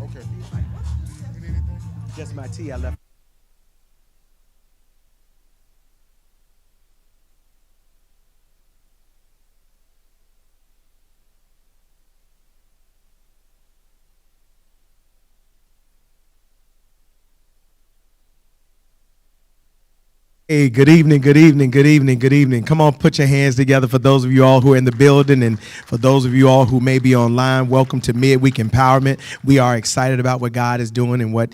Okay. You need anything? Just my tea. I left. Hey, good evening, good evening, good evening, good evening. Come on, put your hands together for those of you all who are in the building and for those of you all who may be online. Welcome to Midweek Empowerment. We are excited about what God is doing and what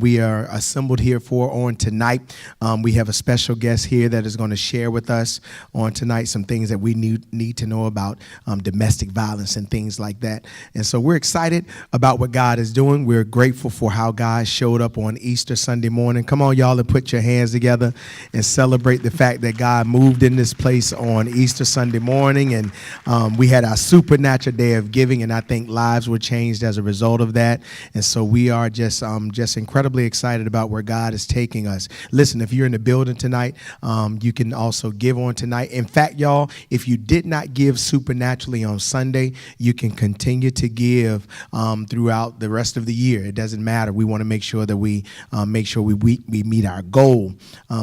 we are assembled here for on tonight. We have a special guest here that is going to share with us on tonight some things that we need to know about domestic violence and things like that. And so we're excited about what God is doing. We're grateful for how God showed up on Easter Sunday morning. Come on, y'all, and put your hands together and celebrate the fact that God moved in this place on Easter Sunday morning. And we had our supernatural day of giving, and I think lives were changed as a result of that. And so we are just incredibly excited about where God is taking us. Listen, if you're in the building tonight, you can also give on tonight. In fact, y'all, if you did not give supernaturally on Sunday, you can continue to give throughout the rest of the year. It doesn't matter. We want to make sure that we meet our goal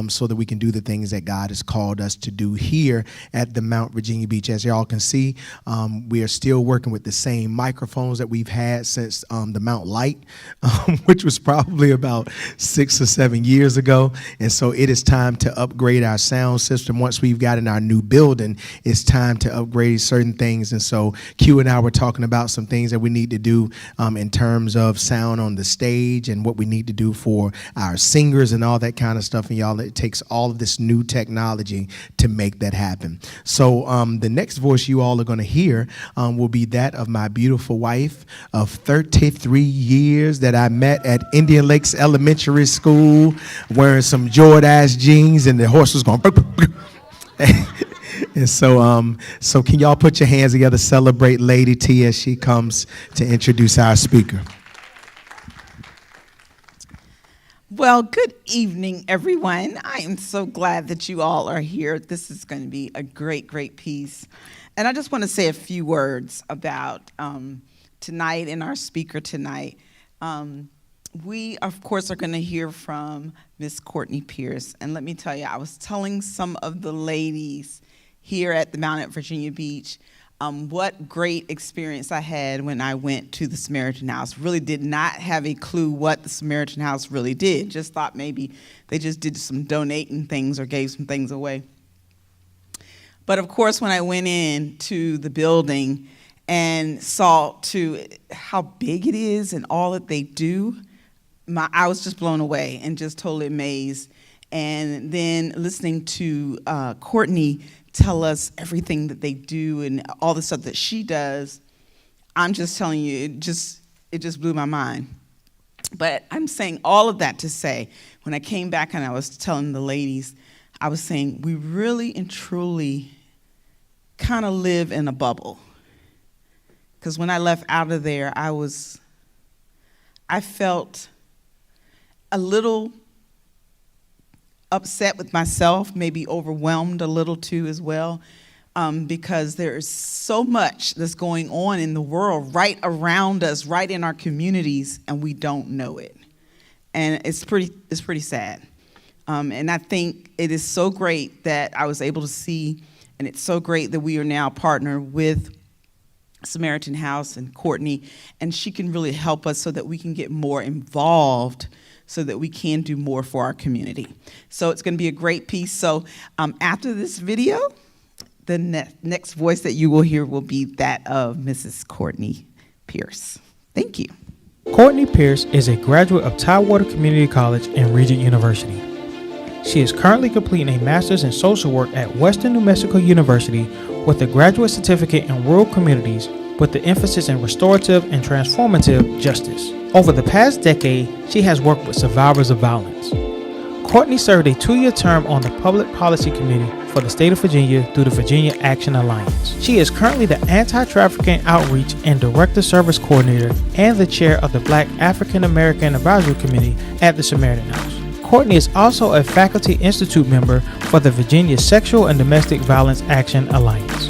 so that we can do the things that God has called us to do here at the Mount Virginia Beach. As y'all can see, we are still working with the same microphones that we've had since the Mount Light, which was probably about 6 or 7 years ago. And so it is time to upgrade our sound system. Once we've got in our new building, it's time to upgrade certain things. And so Q and I were talking about some things that we need to do in terms of sound on the stage and what we need to do for our singers and all that kind of stuff. And y'all, it takes all of this new technology to make that happen. So the next voice you all are going to hear will be that of my beautiful wife of 33 years that I met at Indian Lakes Elementary School wearing some Jordache jeans, and the horse was going and so can y'all put your hands together, celebrate Lady T as she comes to introduce our speaker. Well, good evening, everyone. I am so glad that you all are here. This is going to be a great, great piece. And I just want to say a few words about tonight and our speaker tonight. We, of course, are going to hear from Miss Courtney Pierce. And let me tell you, I was telling some of the ladies here at the Mount at Virginia Beach what great experience I had when I went to the Samaritan House. Really did not have a clue what the Samaritan House really did. Just thought maybe they just did some donating things or gave some things away. But of course, when I went in to the building and saw to how big it is and all that they do, I was just blown away and just totally amazed. And then listening to Courtney tell us everything that they do and all the stuff that she does, I'm just telling you, it just blew my mind. But I'm saying all of that to say, when I came back and I was telling the ladies, I was saying we really and truly kind of live in a bubble. Because when I left out of there, I felt a little upset with myself, maybe overwhelmed a little too as well, because there is so much that's going on in the world right around us, right in our communities, and we don't know it. And it's pretty sad. And I think it is so great that I was able to see, and it's so great that we are now partnered with Samaritan House and Courtney, and she can really help us so that we can get more involved so that we can do more for our community. So it's going to be a great piece. So after this video, the next voice that you will hear will be that of Mrs. Courtney Pierce. Thank you. Courtney Pierce is a graduate of Tidewater Community College and Regent University. She is currently completing a master's in social work at Western New Mexico University with a graduate certificate in rural communities with the emphasis in restorative and transformative justice. Over the past decade, she has worked with survivors of violence. Courtney served a 2-year term on the Public Policy Committee for the state of Virginia through the Virginia Action Alliance. She is currently the Anti-Trafficking Outreach and Director Service Coordinator and the chair of the Black African American Advisory Committee at the Samaritan House. Courtney is also a Faculty Institute member for the Virginia Sexual and Domestic Violence Action Alliance.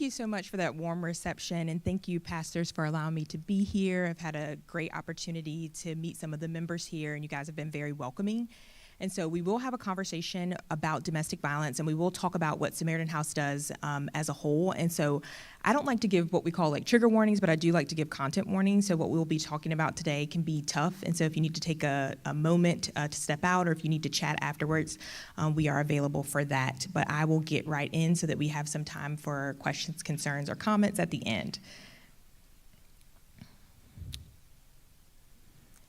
you so much for that warm reception, and thank you, pastors, for allowing me to be here. I've had a great opportunity to meet some of the members here, and you guys have been very welcoming. And so we will have a conversation about domestic violence, and we will talk about what Samaritan House does as a whole. And so I don't like to give what we call like trigger warnings, but I do like to give content warnings. So what we'll be talking about today can be tough. And so if you need to take a moment to step out, or if you need to chat afterwards, we are available for that. But I will get right in so that we have some time for questions, concerns, or comments at the end.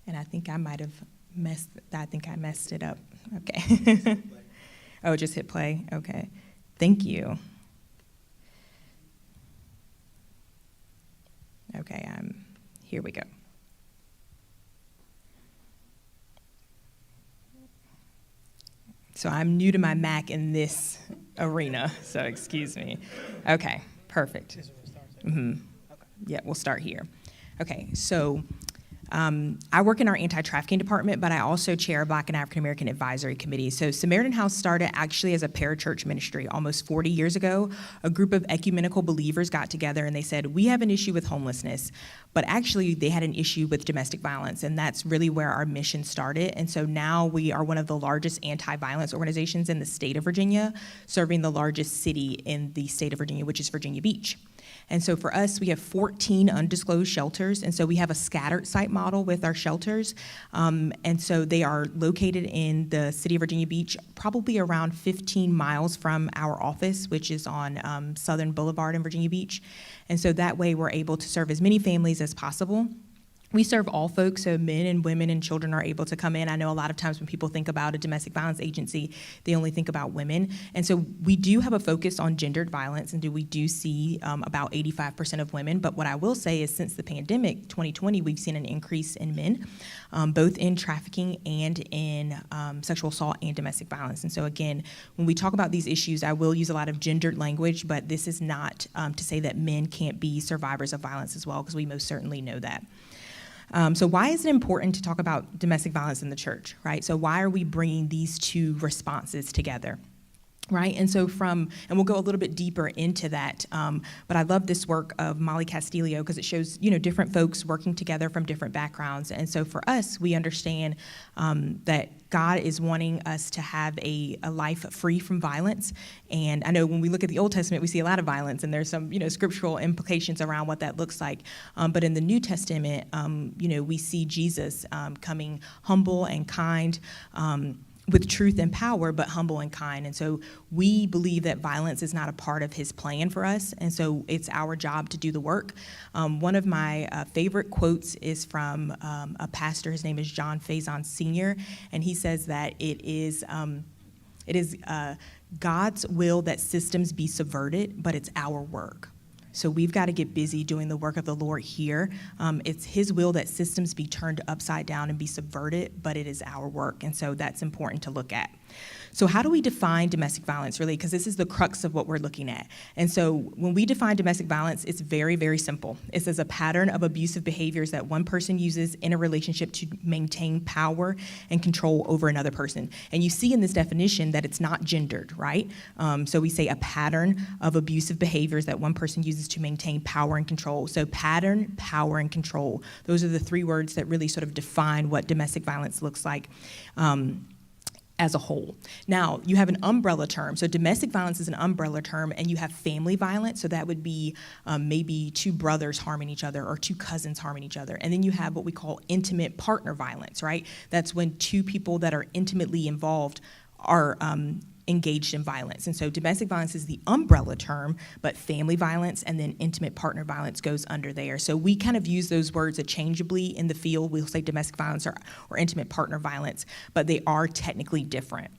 And I think I might have I messed it up. Okay. Oh, just hit play. Okay. Thank you. Okay, here we go. So I'm new to my Mac in this arena, so excuse me. Okay, perfect. Mm-hmm. Yeah, we'll start here. Okay, so I work in our anti-trafficking department, but I also chair a Black and African American Advisory Committee. So Samaritan House started actually as a parachurch ministry almost 40 years ago. A group of ecumenical believers got together and they said, we have an issue with homelessness, but actually they had an issue with domestic violence, and that's really where our mission started. And so now we are one of the largest anti-violence organizations in the state of Virginia, serving the largest city in the state of Virginia, which is Virginia Beach. And so for us, we have 14 undisclosed shelters, and so we have a scattered site model with our shelters. And so they are located in the city of Virginia Beach, probably around 15 miles from our office, which is on Southern Boulevard in Virginia Beach. And so that way we're able to serve as many families as possible. We serve all folks, so men and women and children are able to come in. I know a lot of times when people think about a domestic violence agency, they only think about women. And so we do have a focus on gendered violence, and we do see about 85% of women. But what I will say is since the pandemic, 2020, we've seen an increase in men, both in trafficking and in sexual assault and domestic violence. And so again, when we talk about these issues, I will use a lot of gendered language, but this is not to say that men can't be survivors of violence as well, because we most certainly know that. So why is it important to talk about domestic violence in the church, right? So why are we bringing these two responses together? Right, and so and we'll go a little bit deeper into that, but I love this work of Molly Castillo because it shows, different folks working together from different backgrounds. And so for us, we understand that God is wanting us to have a life free from violence. And I know when we look at the Old Testament, we see a lot of violence, and there's some, scriptural implications around what that looks like. But in the New Testament, we see Jesus coming humble and kind, with truth and power, but humble and kind. And so we believe that violence is not a part of his plan for us, and so it's our job to do the work. One of my favorite quotes is from a pastor. His name is John Faison Sr., and he says that it is God's will that systems be subverted, but it's our work. So we've got to get busy doing the work of the Lord here. It's his will that systems be turned upside down and be subverted, but it is our work. And so that's important to look at. So how do we define domestic violence, really? Because this is the crux of what we're looking at. And so when we define domestic violence, it's very, very simple. It's as a pattern of abusive behaviors that one person uses in a relationship to maintain power and control over another person. And you see in this definition that it's not gendered, right? So we say a pattern of abusive behaviors that one person uses to maintain power and control. So pattern, power, and control. Those are the three words that really sort of define what domestic violence looks like as a whole. Now, you have an umbrella term. So domestic violence is an umbrella term, and you have family violence. So that would be maybe two brothers harming each other or two cousins harming each other. And then you have what we call intimate partner violence, right? That's when two people that are intimately involved are engaged in violence. And so domestic violence is the umbrella term, but family violence and then intimate partner violence goes under there. So we kind of use those words interchangeably in the field. We'll say domestic violence or intimate partner violence, but they are technically different.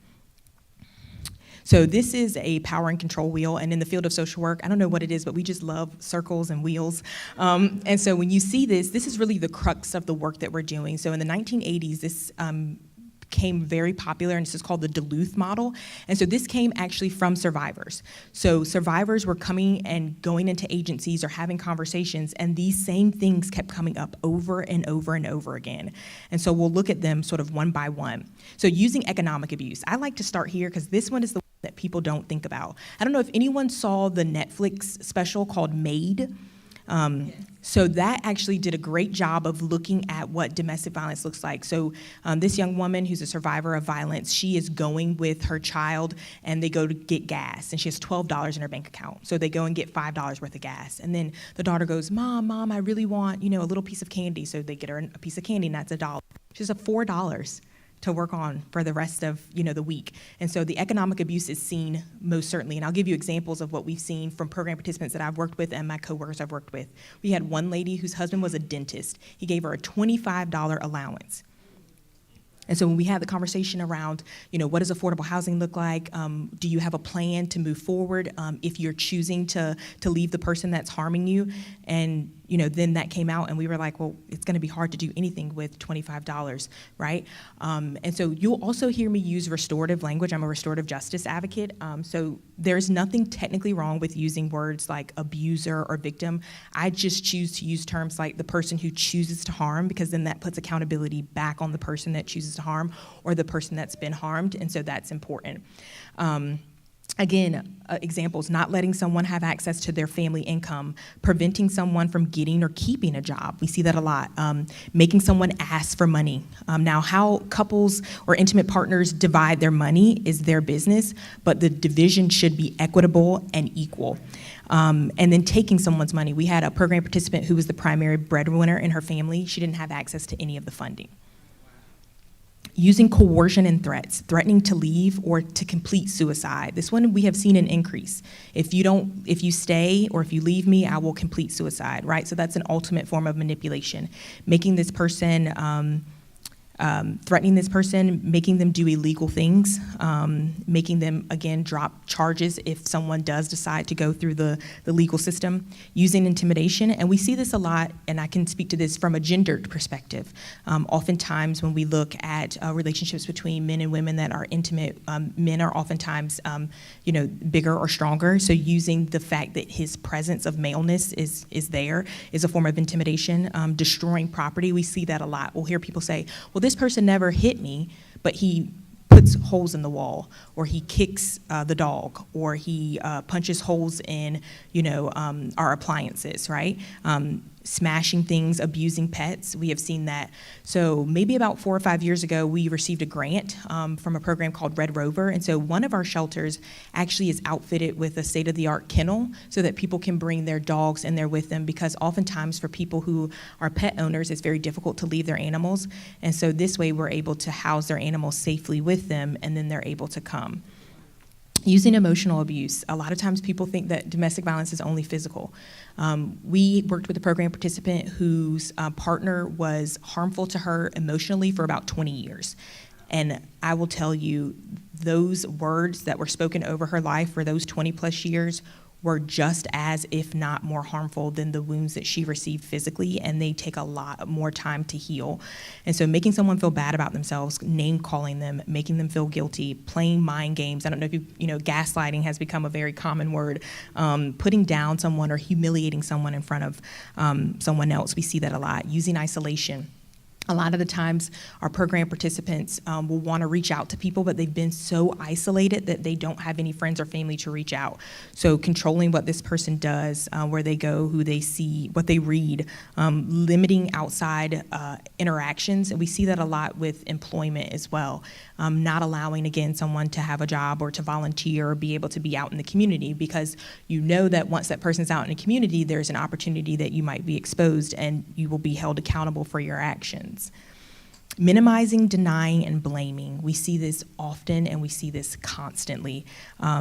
So this is a power and control wheel, and in the field of social work, I don't know what it is, but we just love circles and wheels. And so when you see this is really the crux of the work that we're doing. So in the 1980s, this became very popular, and this is called the Duluth model. And so this came actually from survivors. So survivors were coming and going into agencies or having conversations, and these same things kept coming up over and over and over again. And so we'll look at them sort of one by one. So using economic abuse. I like to start here because this one is the that people don't think about. I don't know if anyone saw the Netflix special called Made. So that actually did a great job of looking at what domestic violence looks like. So this young woman who's a survivor of violence, she is going with her child and they go to get gas and she has $12 in her bank account. So they go and get $5 worth of gas. And then the daughter goes, Mom, I really want, a little piece of candy. So they get her a piece of candy and that's $1. She has $4 to work on for the rest of the week. And so the economic abuse is seen most certainly. And I'll give you examples of what we've seen from program participants that I've worked with and my coworkers I've worked with. We had one lady whose husband was a dentist. He gave her a $25 allowance. And so when we had the conversation around, what does affordable housing look like? Do you have a plan to move forward if you're choosing to leave the person that's harming you? And then that came out and we were like, well, it's gonna be hard to do anything with $25, right? And so you'll also hear me use restorative language. I'm a restorative justice advocate. So there's nothing technically wrong with using words like abuser or victim. I just choose to use terms like the person who chooses to harm, because then that puts accountability back on the person that chooses to harm or the person that's been harmed, and so that's important. Again, examples, not letting someone have access to their family income, preventing someone from getting or keeping a job. We see that a lot. Making someone ask for money. Now, how couples or intimate partners divide their money is their business, but the division should be equitable and equal. And then taking someone's money. We had a program participant who was the primary breadwinner in her family. She didn't have access to any of the funding. Using coercion and threats, threatening to leave or to complete suicide. This one we have seen an increase. If you stay or if you leave me, I will complete suicide, right? So that's an ultimate form of manipulation. Making this person, threatening this person, making them do illegal things, making them, again, drop charges if someone does decide to go through the legal system, using intimidation. And we see this a lot, and I can speak to this from a gendered perspective. Oftentimes when we look at relationships between men and women that are intimate, men are oftentimes bigger or stronger. So using the fact that his presence of maleness is there is a form of intimidation. Destroying property, we see that a lot. We'll hear people say, well, this person never hit me, but he puts holes in the wall, or he kicks the dog, or he punches holes in, our appliances, right? Smashing things, abusing pets. We have seen that. So maybe about 4 or 5 years ago, we received a grant from a program called Red Rover. And so one of our shelters actually is outfitted with a state-of-the-art kennel so that people can bring their dogs in there with them, because oftentimes for people who are pet owners, it's very difficult to leave their animals. And so this way we're able to house their animals safely with them, and then they're able to come. Using emotional abuse. A lot of times people think that domestic violence is only physical. We worked with a program participant whose partner was harmful to her emotionally for about 20 years. And I will tell you, those words that were spoken over her life for those 20 plus years were just as, if not more harmful than the wounds that she received physically, and they take a lot more time to heal. And so making someone feel bad about themselves, name calling them, making them feel guilty, playing mind games. I don't know if gaslighting has become a very common word. Putting down someone or humiliating someone in front of someone else. We see that a lot. Using isolation. A lot of the times our program participants will want to reach out to people, but they've been so isolated that they don't have any friends or family to reach out. So controlling what this person does, where they go, who they see, what they read, limiting outside interactions. And we see that a lot with employment as well. Not allowing, again, someone to have a job or to volunteer or be able to be out in the community, because you know that once that person's out in the community, there's an opportunity that you might be exposed and you will be held accountable for your actions. Minimizing, denying, and blaming. We see this often, and we see this constantly. I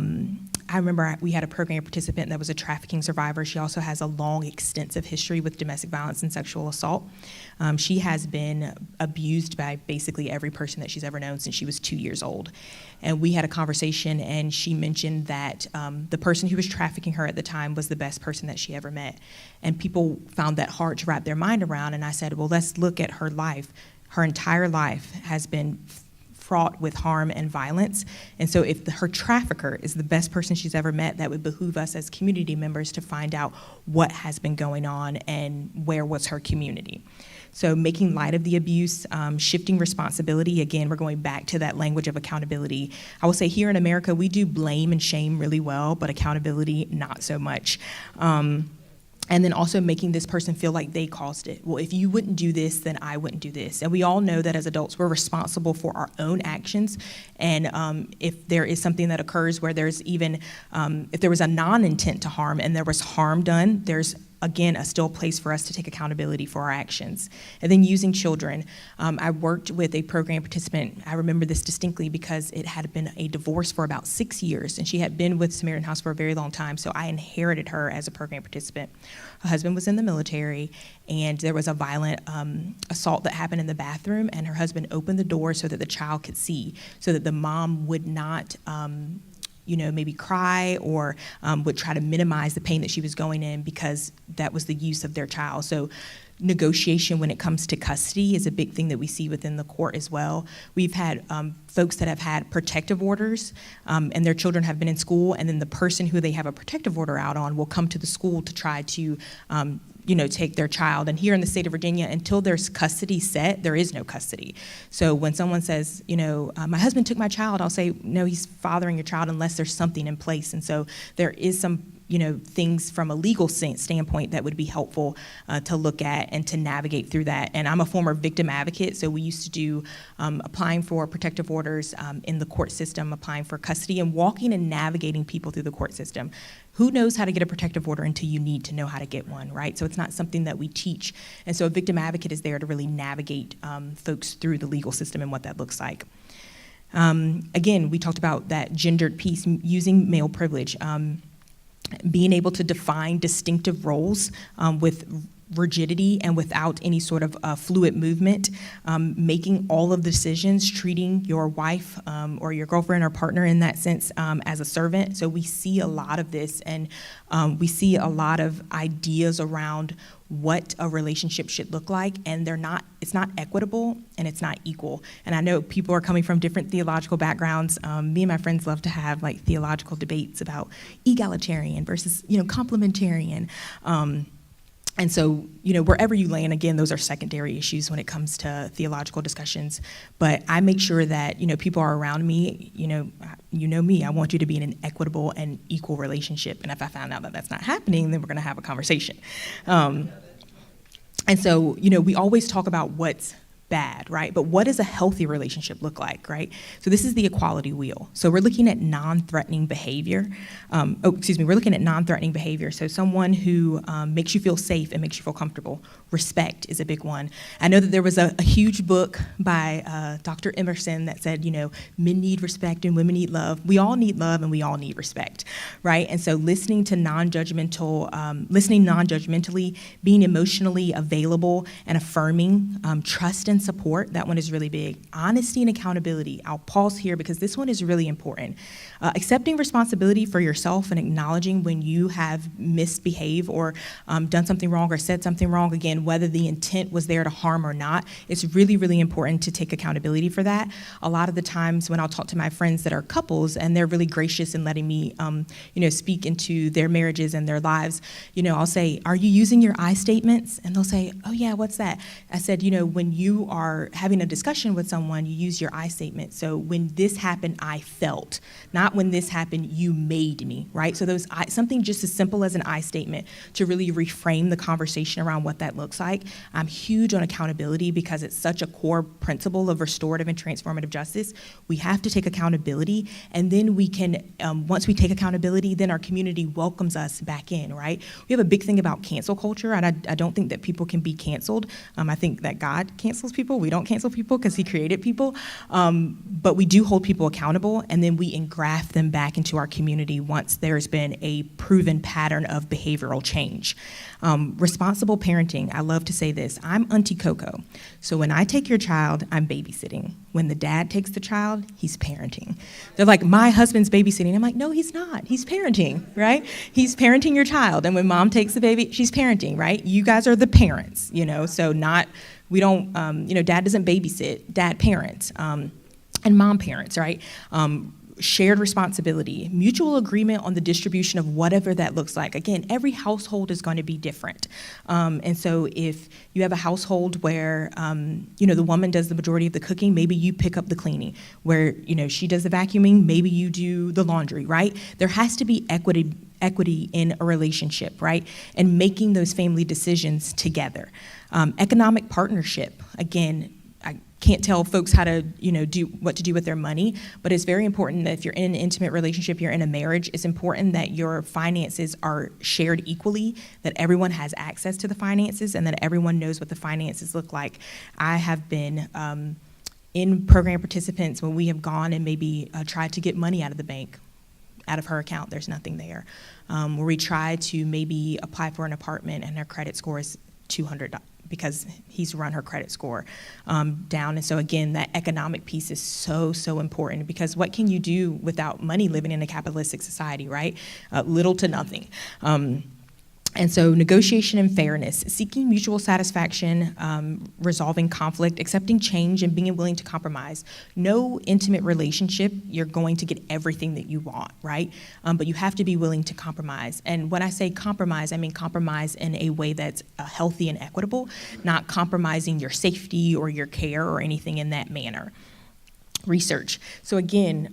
remember we had a program participant that was a trafficking survivor. She also has a long, extensive history with domestic violence and sexual assault. She has been abused by basically every person that she's ever known since she was 2 years old. And we had a conversation, and she mentioned that the person who was trafficking her at the time was the best person that she ever met. And people found that hard to wrap their mind around, and I said, well, let's look at her life. Her entire life has been fraught with harm and violence. And so if her trafficker is the best person she's ever met, that would behoove us as community members to find out what has been going on and where was her community. So making light of the abuse, shifting responsibility. Again, we're going back to that language of accountability. I will say here in America, we do blame and shame really well, but accountability, not so much. And then also making this person feel like they caused it. Well, if you wouldn't do this, then I wouldn't do this. And we all know that as adults, we're responsible for our own actions. And if there is something that occurs where there's even, if there was a non-intent to harm and there was harm done, there's again, a still place for us to take accountability for our actions. And then using children. I worked with a program participant. I remember this distinctly because it had been a divorce for about 6 years, and she had been with Samaritan House for a very long time, so I inherited her as a program participant. Her husband was in the military, and there was a violent assault that happened in the bathroom, and her husband opened the door so that the child could see, so that the mom would not maybe cry or would try to minimize the pain that she was going in because that was the use of their child. So negotiation when it comes to custody is a big thing that we see within the court as well. We've had folks that have had protective orders and their children have been in school, and then the person who they have a protective order out on will come to the school to try to take their child. And here in the state of Virginia, until there's custody set, there is no custody. So when someone says, my husband took my child, I'll say, no, he's fathering your child unless there's something in place. And so there is some things from a legal standpoint that would be helpful to look at and to navigate through that. And I'm a former victim advocate, so we used to do applying for protective orders in the court system, applying for custody, and walking and navigating people through the court system. Who knows how to get a protective order until you need to know how to get one, right? So it's not something that we teach. And so a victim advocate is there to really navigate folks through the legal system and what that looks like. Again, we talked about that gendered piece, using male privilege. Being able to define distinctive roles with rigidity and without any sort of fluid movement, making all of the decisions, treating your wife or your girlfriend or partner in that sense as a servant. So we see a lot of this, and we see a lot of ideas around what a relationship should look like, and it's not equitable and it's not equal. And I know people are coming from different theological backgrounds. Me and my friends love to have like theological debates about egalitarian versus complementarian. And so, wherever you land, again, those are secondary issues when it comes to theological discussions. But I make sure that, people are around me, me, I want you to be in an equitable and equal relationship. And if I found out that that's not happening, then we're going to have a conversation. And so, we always talk about what's bad, right? But what does a healthy relationship look like, right? So this is the equality wheel. So we're looking at non-threatening behavior. We're looking at non-threatening behavior. So someone who makes you feel safe and makes you feel comfortable. Respect is a big one. I know that there was a huge book by Dr. Emerson that said, men need respect and women need love. We all need love and we all need respect, right? And so listening non-judgmentally, being emotionally available and affirming, trust and support, that one is really big. Honesty and accountability. I'll pause here because this one is really important. Accepting responsibility for yourself and acknowledging when you have misbehaved or done something wrong or said something wrong, again, whether the intent was there to harm or not, it's really, really important to take accountability for that. A lot of the times when I'll talk to my friends that are couples and they're really gracious in letting me, speak into their marriages and their lives, I'll say, are you using your I statements? And they'll say, oh yeah, what's that? I said, when you are having a discussion with someone, you use your I statement. So when this happened, I felt, not when this happened, you made me, right? So something just as simple as an I statement to really reframe the conversation around what that looks like. I'm huge on accountability because it's such a core principle of restorative and transformative justice. We have to take accountability, and then we can, once we take accountability, then our community welcomes us back in, right? We have a big thing about cancel culture, and I don't think that people can be canceled. I think that God cancels people. We don't cancel people because he created people. But we do hold people accountable, and then we engraft them back into our community once there's been a proven pattern of behavioral change. Responsible parenting. I love to say this. I'm Auntie Coco. So when I take your child, I'm babysitting. When the dad takes the child, he's parenting. They're like, my husband's babysitting. I'm like, no, he's not. He's parenting, right? He's parenting your child. And when mom takes the baby, she's parenting, right? You guys are the parents, so we don't, dad doesn't babysit, dad parents. and mom parents, right? Shared responsibility, mutual agreement on the distribution of whatever that looks like. Again, every household is going to be different. And so if you have a household where, the woman does the majority of the cooking, maybe you pick up the cleaning. Where, she does the vacuuming, maybe you do the laundry, right? There has to be equity in a relationship, right? And making those family decisions together. Economic partnership, again, can't tell folks how to, do what to do with their money, but it's very important that if you're in an intimate relationship, you're in a marriage, it's important that your finances are shared equally, that everyone has access to the finances, and that everyone knows what the finances look like. I have been in program participants when we have gone and maybe tried to get money out of the bank, out of her account, there's nothing there. Where we try to maybe apply for an apartment and her credit score is $200 because he's run her credit score down. And so again, that economic piece is so, so important, because what can you do without money living in a capitalistic society, right? Little to nothing. And so negotiation and fairness, seeking mutual satisfaction, resolving conflict, accepting change, and being willing to compromise. No intimate relationship, you're going to get everything that you want, right? But you have to be willing to compromise. And when I say compromise, I mean compromise in a way that's healthy and equitable, not compromising your safety or your care or anything in that manner. Research. So again,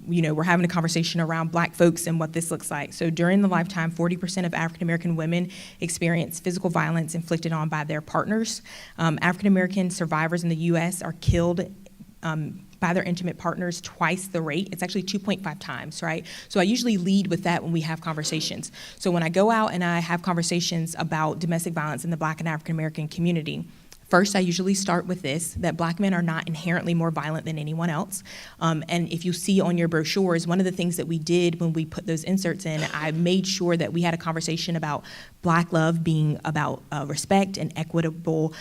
we're having a conversation around Black folks and what this looks like. So during the lifetime, 40% of African American women experience physical violence inflicted on by their partners. African American survivors in the U.S. are killed by their intimate partners twice the rate. It's actually 2.5 times, right? So I usually lead with that when we have conversations. So when I go out and I have conversations about domestic violence in the Black and African American community, first, I usually start with this, that Black men are not inherently more violent than anyone else. And if you see on your brochures, one of the things that we did when we put those inserts in, I made sure that we had a conversation about Black love being about respect and equitable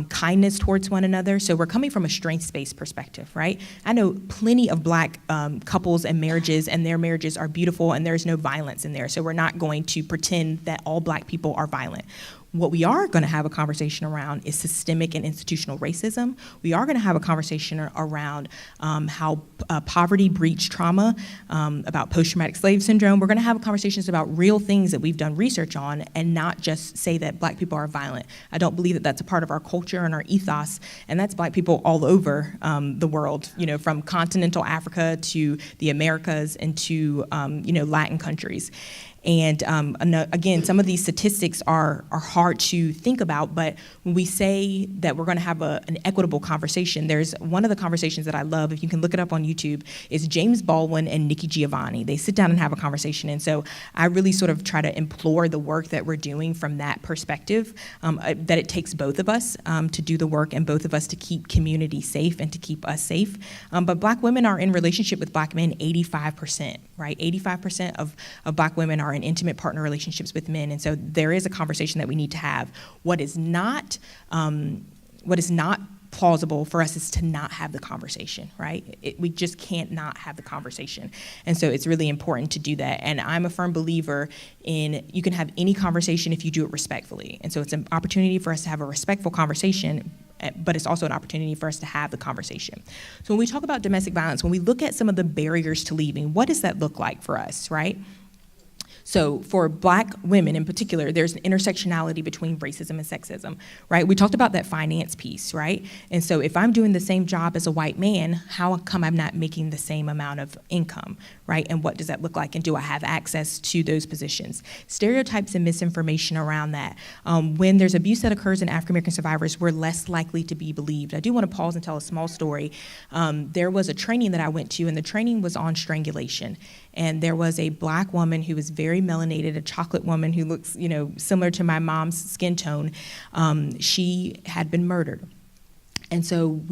kindness towards one another. So we're coming from a strengths-based perspective, right? I know plenty of Black couples and marriages, and their marriages are beautiful and there's no violence in there. So we're not going to pretend that all Black people are violent. What we are going to have a conversation around is systemic and institutional racism. We are going to have a conversation around how poverty breeds trauma, about post-traumatic slave syndrome. We're going to have conversations about real things that we've done research on, and not just say that Black people are violent. I don't believe that that's a part of our culture and our ethos, and that's Black people all over the world, from continental Africa to the Americas and to Latin countries. And again, some of these statistics are hard to think about, but when we say that we're going to have an equitable conversation, there's one of the conversations that I love, if you can look it up on YouTube, is James Baldwin and Nikki Giovanni. They sit down and have a conversation, and so I really sort of try to implore the work that we're doing from that perspective, that it takes both of us to do the work, and both of us to keep community safe and to keep us safe. But Black women are in relationship with Black men 85%, right? 85% of Black women are in intimate partner relationships with men, and so there is a conversation that we need to have. What is not plausible for us is to not have the conversation, right? We just can't not have the conversation, and so it's really important to do that. And I'm a firm believer in you can have any conversation if you do it respectfully, and so it's an opportunity for us to have a respectful conversation, but it's also an opportunity for us to have the conversation. So when we talk about domestic violence, when we look at some of the barriers to leaving, what does that look like for us, right? So for Black women in particular, there's an intersectionality between racism and sexism, right? We talked about that finance piece, right? And so if I'm doing the same job as a white man, how come I'm not making the same amount of income, right? And what does that look like? And do I have access to those positions? Stereotypes and misinformation around that. When there's abuse that occurs in African American survivors, we're less likely to be believed. I do want to pause and tell a small story. There was a training that I went to, and the training was on strangulation. And there was a Black woman who was very melanated, a chocolate woman who looks, similar to my mom's skin tone. She had been murdered. And so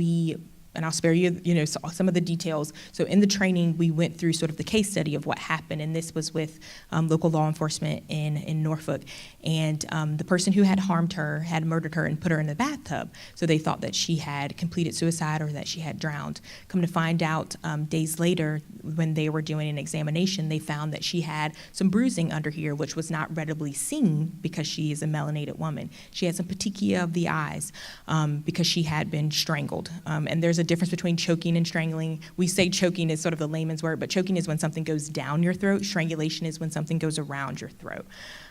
and I'll spare you, some of the details. So in the training, we went through sort of the case study of what happened, and this was with local law enforcement in Norfolk. And the person who had harmed her had murdered her and put her in the bathtub. So they thought that she had completed suicide or that she had drowned. Come to find out, days later, when they were doing an examination, they found that she had some bruising under here, which was not readily seen because she is a melanated woman. She had some petechia of the eyes because she had been strangled. And there's a a difference between choking and strangling. We say choking is sort of the layman's word, but choking is when something goes down your throat. Strangulation is when something goes around your throat.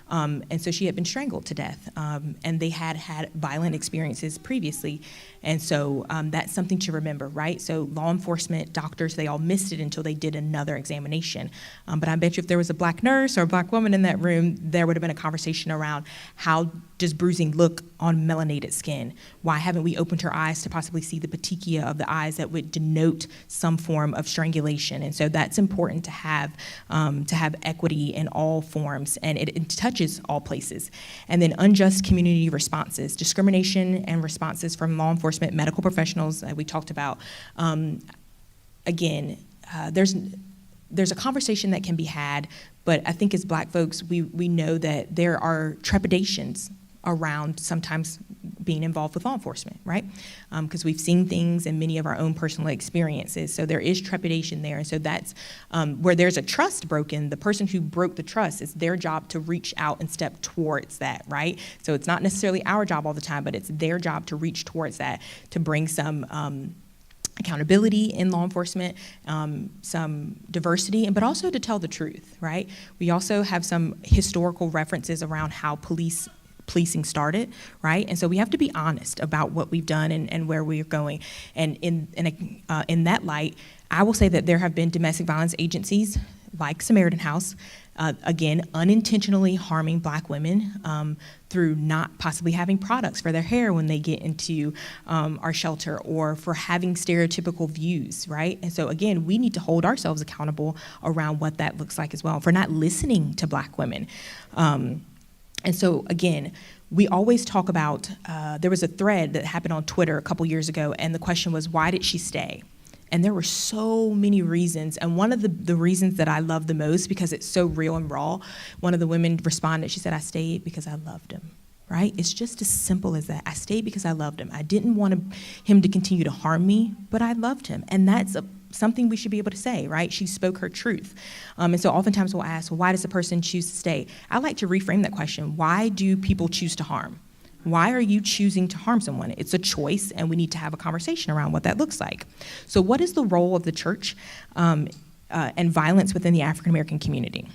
And so she had been strangled to death, and they had had violent experiences previously. And so that's something to remember, right? So law enforcement, doctors, they all missed it until they did another examination. But I bet you if there was a black nurse or a black woman in that room, there would have been a conversation around how does bruising look on melanated skin? Why haven't we opened her eyes to possibly see the petechia of the eyes that would denote some form of strangulation? And so that's important to have equity in all forms, and it touches all places. And then unjust community responses, discrimination and responses from law enforcement, medical professionals that we talked about. There's a conversation that can be had, but I think as Black folks, we know that there are trepidations around sometimes being involved with law enforcement, right? Because we've seen things in many of our own personal experiences. So there is trepidation there. And so that's where there's a trust broken. The person who broke the trust, it's their job to reach out and step towards that, right? So it's not necessarily our job all the time, but it's their job to reach towards that, to bring some accountability in law enforcement, some diversity, but also to tell the truth, right? We also have some historical references around how policing started, right? And so we have to be honest about what we've done and where we're going. And in that light, I will say that there have been domestic violence agencies like Samaritan House, again, unintentionally harming Black women through not possibly having products for their hair when they get into our shelter, or for having stereotypical views, right? And so again, we need to hold ourselves accountable around what that looks like as well, for not listening to Black women. And so again, we always talk about, there was a thread that happened on Twitter a couple years ago, and the question was, why did she stay? And there were so many reasons. And one of the reasons that I love the most, because it's so real and raw, one of the women responded, she said, I stayed because I loved him, right? It's just as simple as that. I stayed because I loved him. I didn't want him to continue to harm me, but I loved him. And that's something we should be able to say, right? She spoke her truth. And so oftentimes we'll ask, well, why does a person choose to stay? I like to reframe that question. Why do people choose to harm? Why are you choosing to harm someone? It's a choice, and we need to have a conversation around what that looks like. So what is the role of the church and violence within the African American community?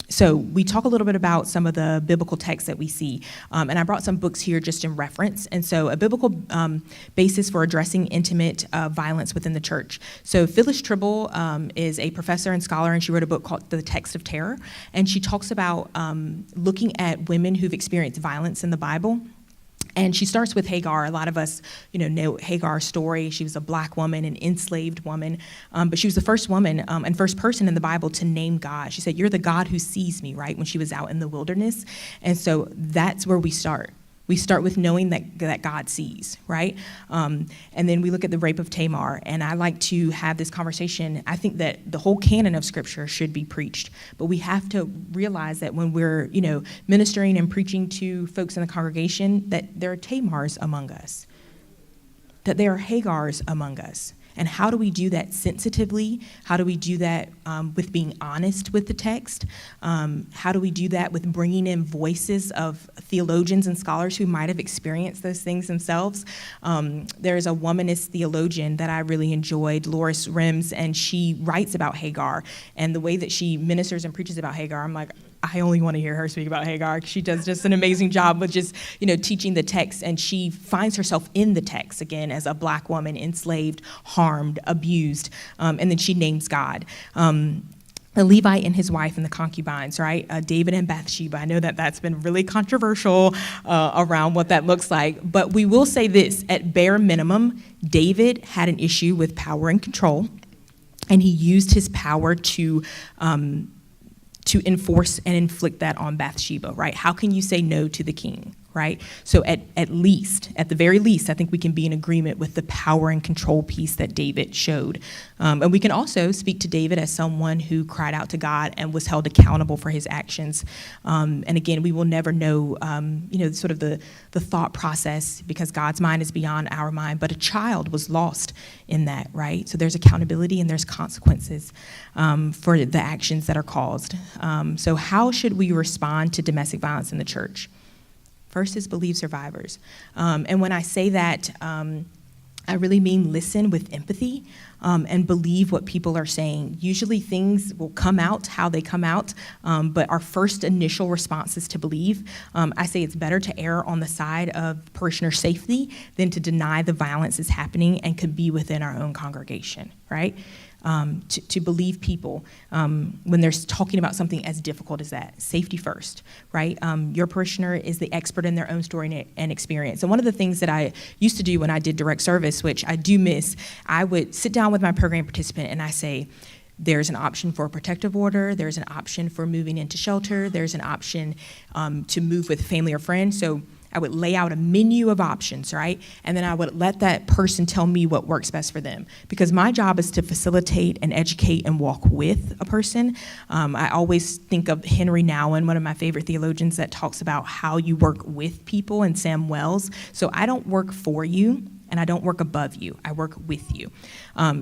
So we talk a little bit about some of the biblical texts that we see, and I brought some books here just in reference. And so a biblical basis for addressing intimate violence within the church. So Phyllis Tribble is a professor and scholar, and she wrote a book called The Text of Terror, and she talks about looking at women who've experienced violence in the Bible. And she starts with Hagar. A lot of us, know Hagar's story. She was a Black woman, an enslaved woman, but she was the first woman and first person in the Bible to name God. She said, "You're the God who sees me," right, when she was out in the wilderness. And so that's where we start. We start with knowing that God sees, right? And then we look at the rape of Tamar, and I like to have this conversation. I think that the whole canon of Scripture should be preached, but we have to realize that when we're, ministering and preaching to folks in the congregation, that there are Tamars among us, that there are Hagars among us. And how do we do that sensitively? How do we do that with being honest with the text? How do we do that with bringing in voices of theologians and scholars who might have experienced those things themselves? There's a womanist theologian that I really enjoyed, Dolores Rims, and she writes about Hagar. And the way that she ministers and preaches about Hagar, I'm like, I only want to hear her speak about Hagar. She does just an amazing job with just, teaching the text, and she finds herself in the text again as a Black woman, enslaved, harmed, abused, and then she names God. The Levite and his wife and the concubines, right? David and Bathsheba. I know that that's been really controversial around what that looks like, but we will say this, at bare minimum, David had an issue with power and control, and he used his power to enforce and inflict that on Bathsheba, right? How can you say no to the king, right? So at the very least, I think we can be in agreement with the power and control piece that David showed. And we can also speak to David as someone who cried out to God and was held accountable for his actions. And again, we will never know, sort of the thought process, because God's mind is beyond our mind, but a child was lost in that, right? So there's accountability and there's consequences for the actions that are caused. So how should we respond to domestic violence in the church? First is believe survivors. And when I say that, I really mean listen with empathy and believe what people are saying. Usually things will come out how they come out, but our first initial response is to believe. I say it's better to err on the side of parishioner safety than to deny the violence is happening and could be within our own congregation, right? To believe people when they're talking about something as difficult as that. Safety first, right? Your parishioner is the expert in their own story and experience. And one of the things that I used to do when I did direct service, which I do miss, I would sit down with my program participant and I say, there's an option for a protective order, there's an option for moving into shelter, there's an option to move with family or friends. So I would lay out a menu of options, right? And then I would let that person tell me what works best for them. Because my job is to facilitate and educate and walk with a person. I always think of Henry Nouwen, one of my favorite theologians, that talks about how you work with people, and Sam Wells. So I don't work for you, and I don't work above you. I work with you.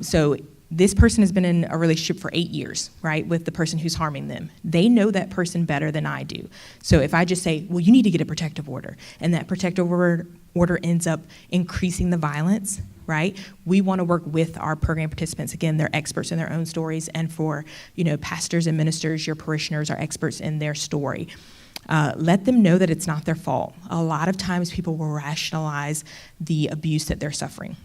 So this person has been in a relationship for 8 years, right, with the person who's harming them. They know that person better than I do. So if I just say, well, you need to get a protective order, and that protective order ends up increasing the violence, right? We want to work with our program participants. Again, they're experts in their own stories, and for, pastors and ministers, your parishioners are experts in their story. Let them know that it's not their fault. A lot of times people will rationalize the abuse that they're suffering.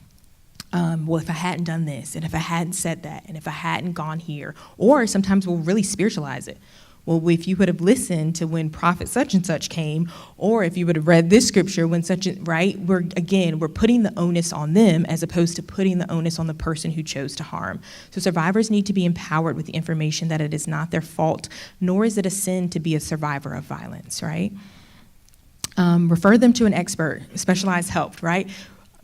Well, if I hadn't done this, and if I hadn't said that, and if I hadn't gone here, or sometimes we'll really spiritualize it. Well, if you would have listened to when prophet such and such came, or if you would have read this scripture when such and, right? We're putting the onus on them as opposed to putting the onus on the person who chose to harm. So survivors need to be empowered with the information that it is not their fault, nor is it a sin to be a survivor of violence, right? Refer them to an expert, specialized help, right?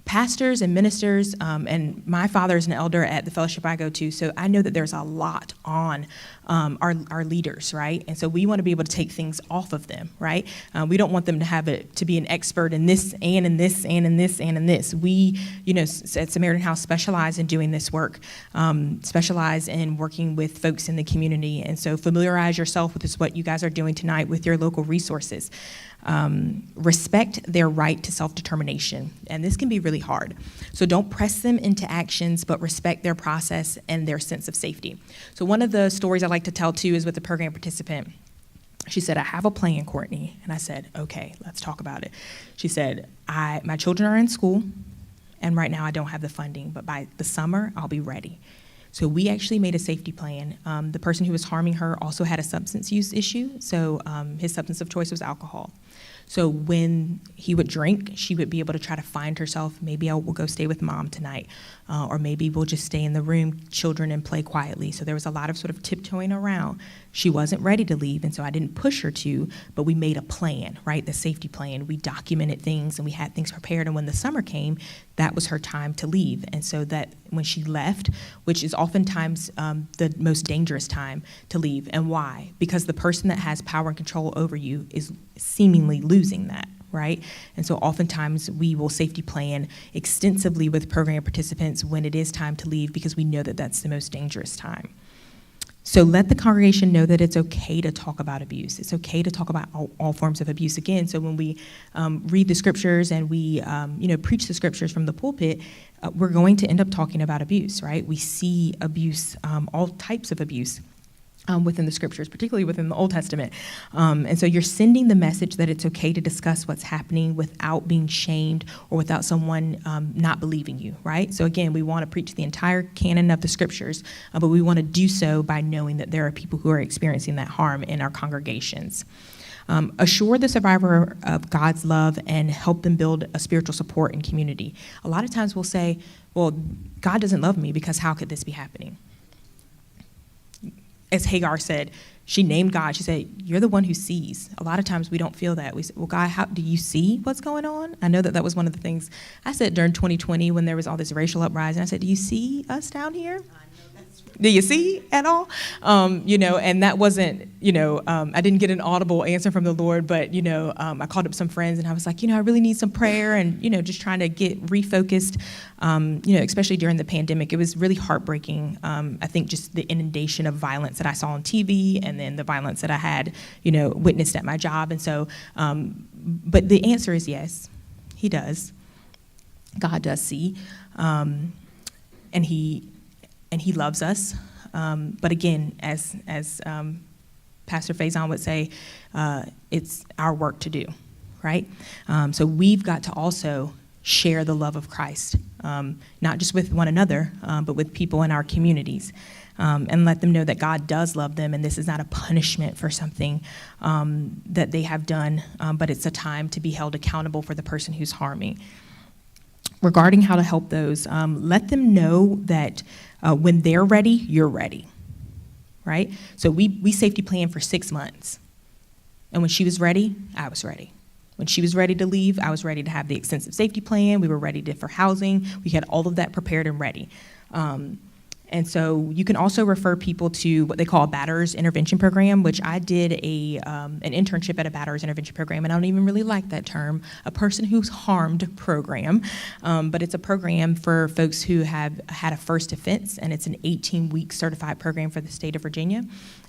Pastors and ministers, and my father is an elder at the fellowship I go to, so I know that there's a lot on our leaders, right? And so we want to be able to take things off of them, right? We don't want them to have it to be an expert in this and in this and in this and in this. We, at Samaritan House specialize in doing this work, specialize in working with folks in the community, and so familiarize yourself with what you guys are doing tonight with your local resources. Respect their right to self-determination, and this can be really hard. So don't press them into actions, but respect their process and their sense of safety. So one of the stories I like to tell too is with a program participant. She said, I have a plan, Courtney. And I said, okay, let's talk about it. She said, my children are in school, and right now I don't have the funding, but by the summer, I'll be ready. So we actually made a safety plan. The person who was harming her also had a substance use issue, so his substance of choice was alcohol. So when he would drink, she would be able to try to find herself, maybe I will go stay with mom tonight, or maybe we'll just stay in the room, children, and play quietly. So there was a lot of sort of tiptoeing around. She wasn't ready to leave, and so I didn't push her to, but we made a plan, right, the safety plan. We documented things, and we had things prepared, and when the summer came, that was her time to leave. And so that when she left, which is oftentimes the most dangerous time to leave, and why? Because the person that has power and control over you is seemingly losing that, right? And so oftentimes we will safety plan extensively with program participants when it is time to leave, because we know that that's the most dangerous time. So let the congregation know that it's okay to talk about abuse. It's okay to talk about all forms of abuse. Again, so when we read the scriptures and we preach the scriptures from the pulpit, we're going to end up talking about abuse, right? We see abuse, all types of abuse. Within the scriptures, particularly within the Old Testament. And so you're sending the message that it's okay to discuss what's happening without being shamed or without someone not believing you, right? So again, we want to preach the entire canon of the scriptures, but we want to do so by knowing that there are people who are experiencing that harm in our congregations. Assure the survivor of God's love and help them build a spiritual support and community. A lot of times we'll say, well, God doesn't love me because how could this be happening? As Hagar said, she named God. She said, you're the one who sees. A lot of times we don't feel that. We say, well, God, how do you see what's going on? I know that was one of the things I said during 2020 when there was all this racial uprising. I said, do you see us down here? Do you see at all? And that wasn't, I didn't get an audible answer from the Lord, but, I called up some friends and I was like, I really need some prayer and, just trying to get refocused, especially during the pandemic. It was really heartbreaking. I think just the inundation of violence that I saw on TV and then the violence that I had, witnessed at my job. And so, but the answer is yes, he does. God does see, and he loves us. But again, as Pastor Faison would say, it's our work to do, right? So we've got to also share the love of Christ, not just with one another, but with people in our communities, and let them know that God does love them, and this is not a punishment for something that they have done, but it's a time to be held accountable for the person who's harming. Regarding how to help those, let them know that when they're ready, you're ready, right? So we safety planned for 6 months. And when she was ready, I was ready. When she was ready to leave, I was ready to have the extensive safety plan. We were ready for housing. We had all of that prepared and ready. And so you can also refer people to what they call a batterers intervention program, which I did an internship at a batterers intervention program, and I don't even really like that term, a person who's harmed program. But it's a program for folks who have had a first offense, and it's an 18-week certified program for the state of Virginia.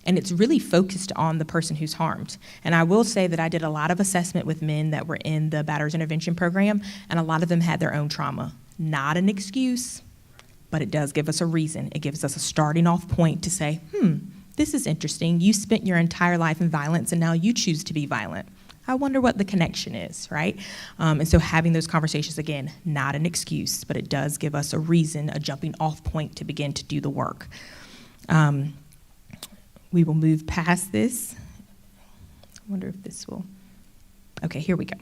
And it's really focused on the person who's harmed. And I will say that I did a lot of assessment with men that were in the batterers intervention program, and a lot of them had their own trauma. Not an excuse, but it does give us a reason. It gives us a starting off point to say, this is interesting. You spent your entire life in violence, and now you choose to be violent. I wonder what the connection is, right? And so having those conversations, again, not an excuse, but it does give us a reason, a jumping off point to begin to do the work. We will move past this. I wonder if this will, okay, here we go.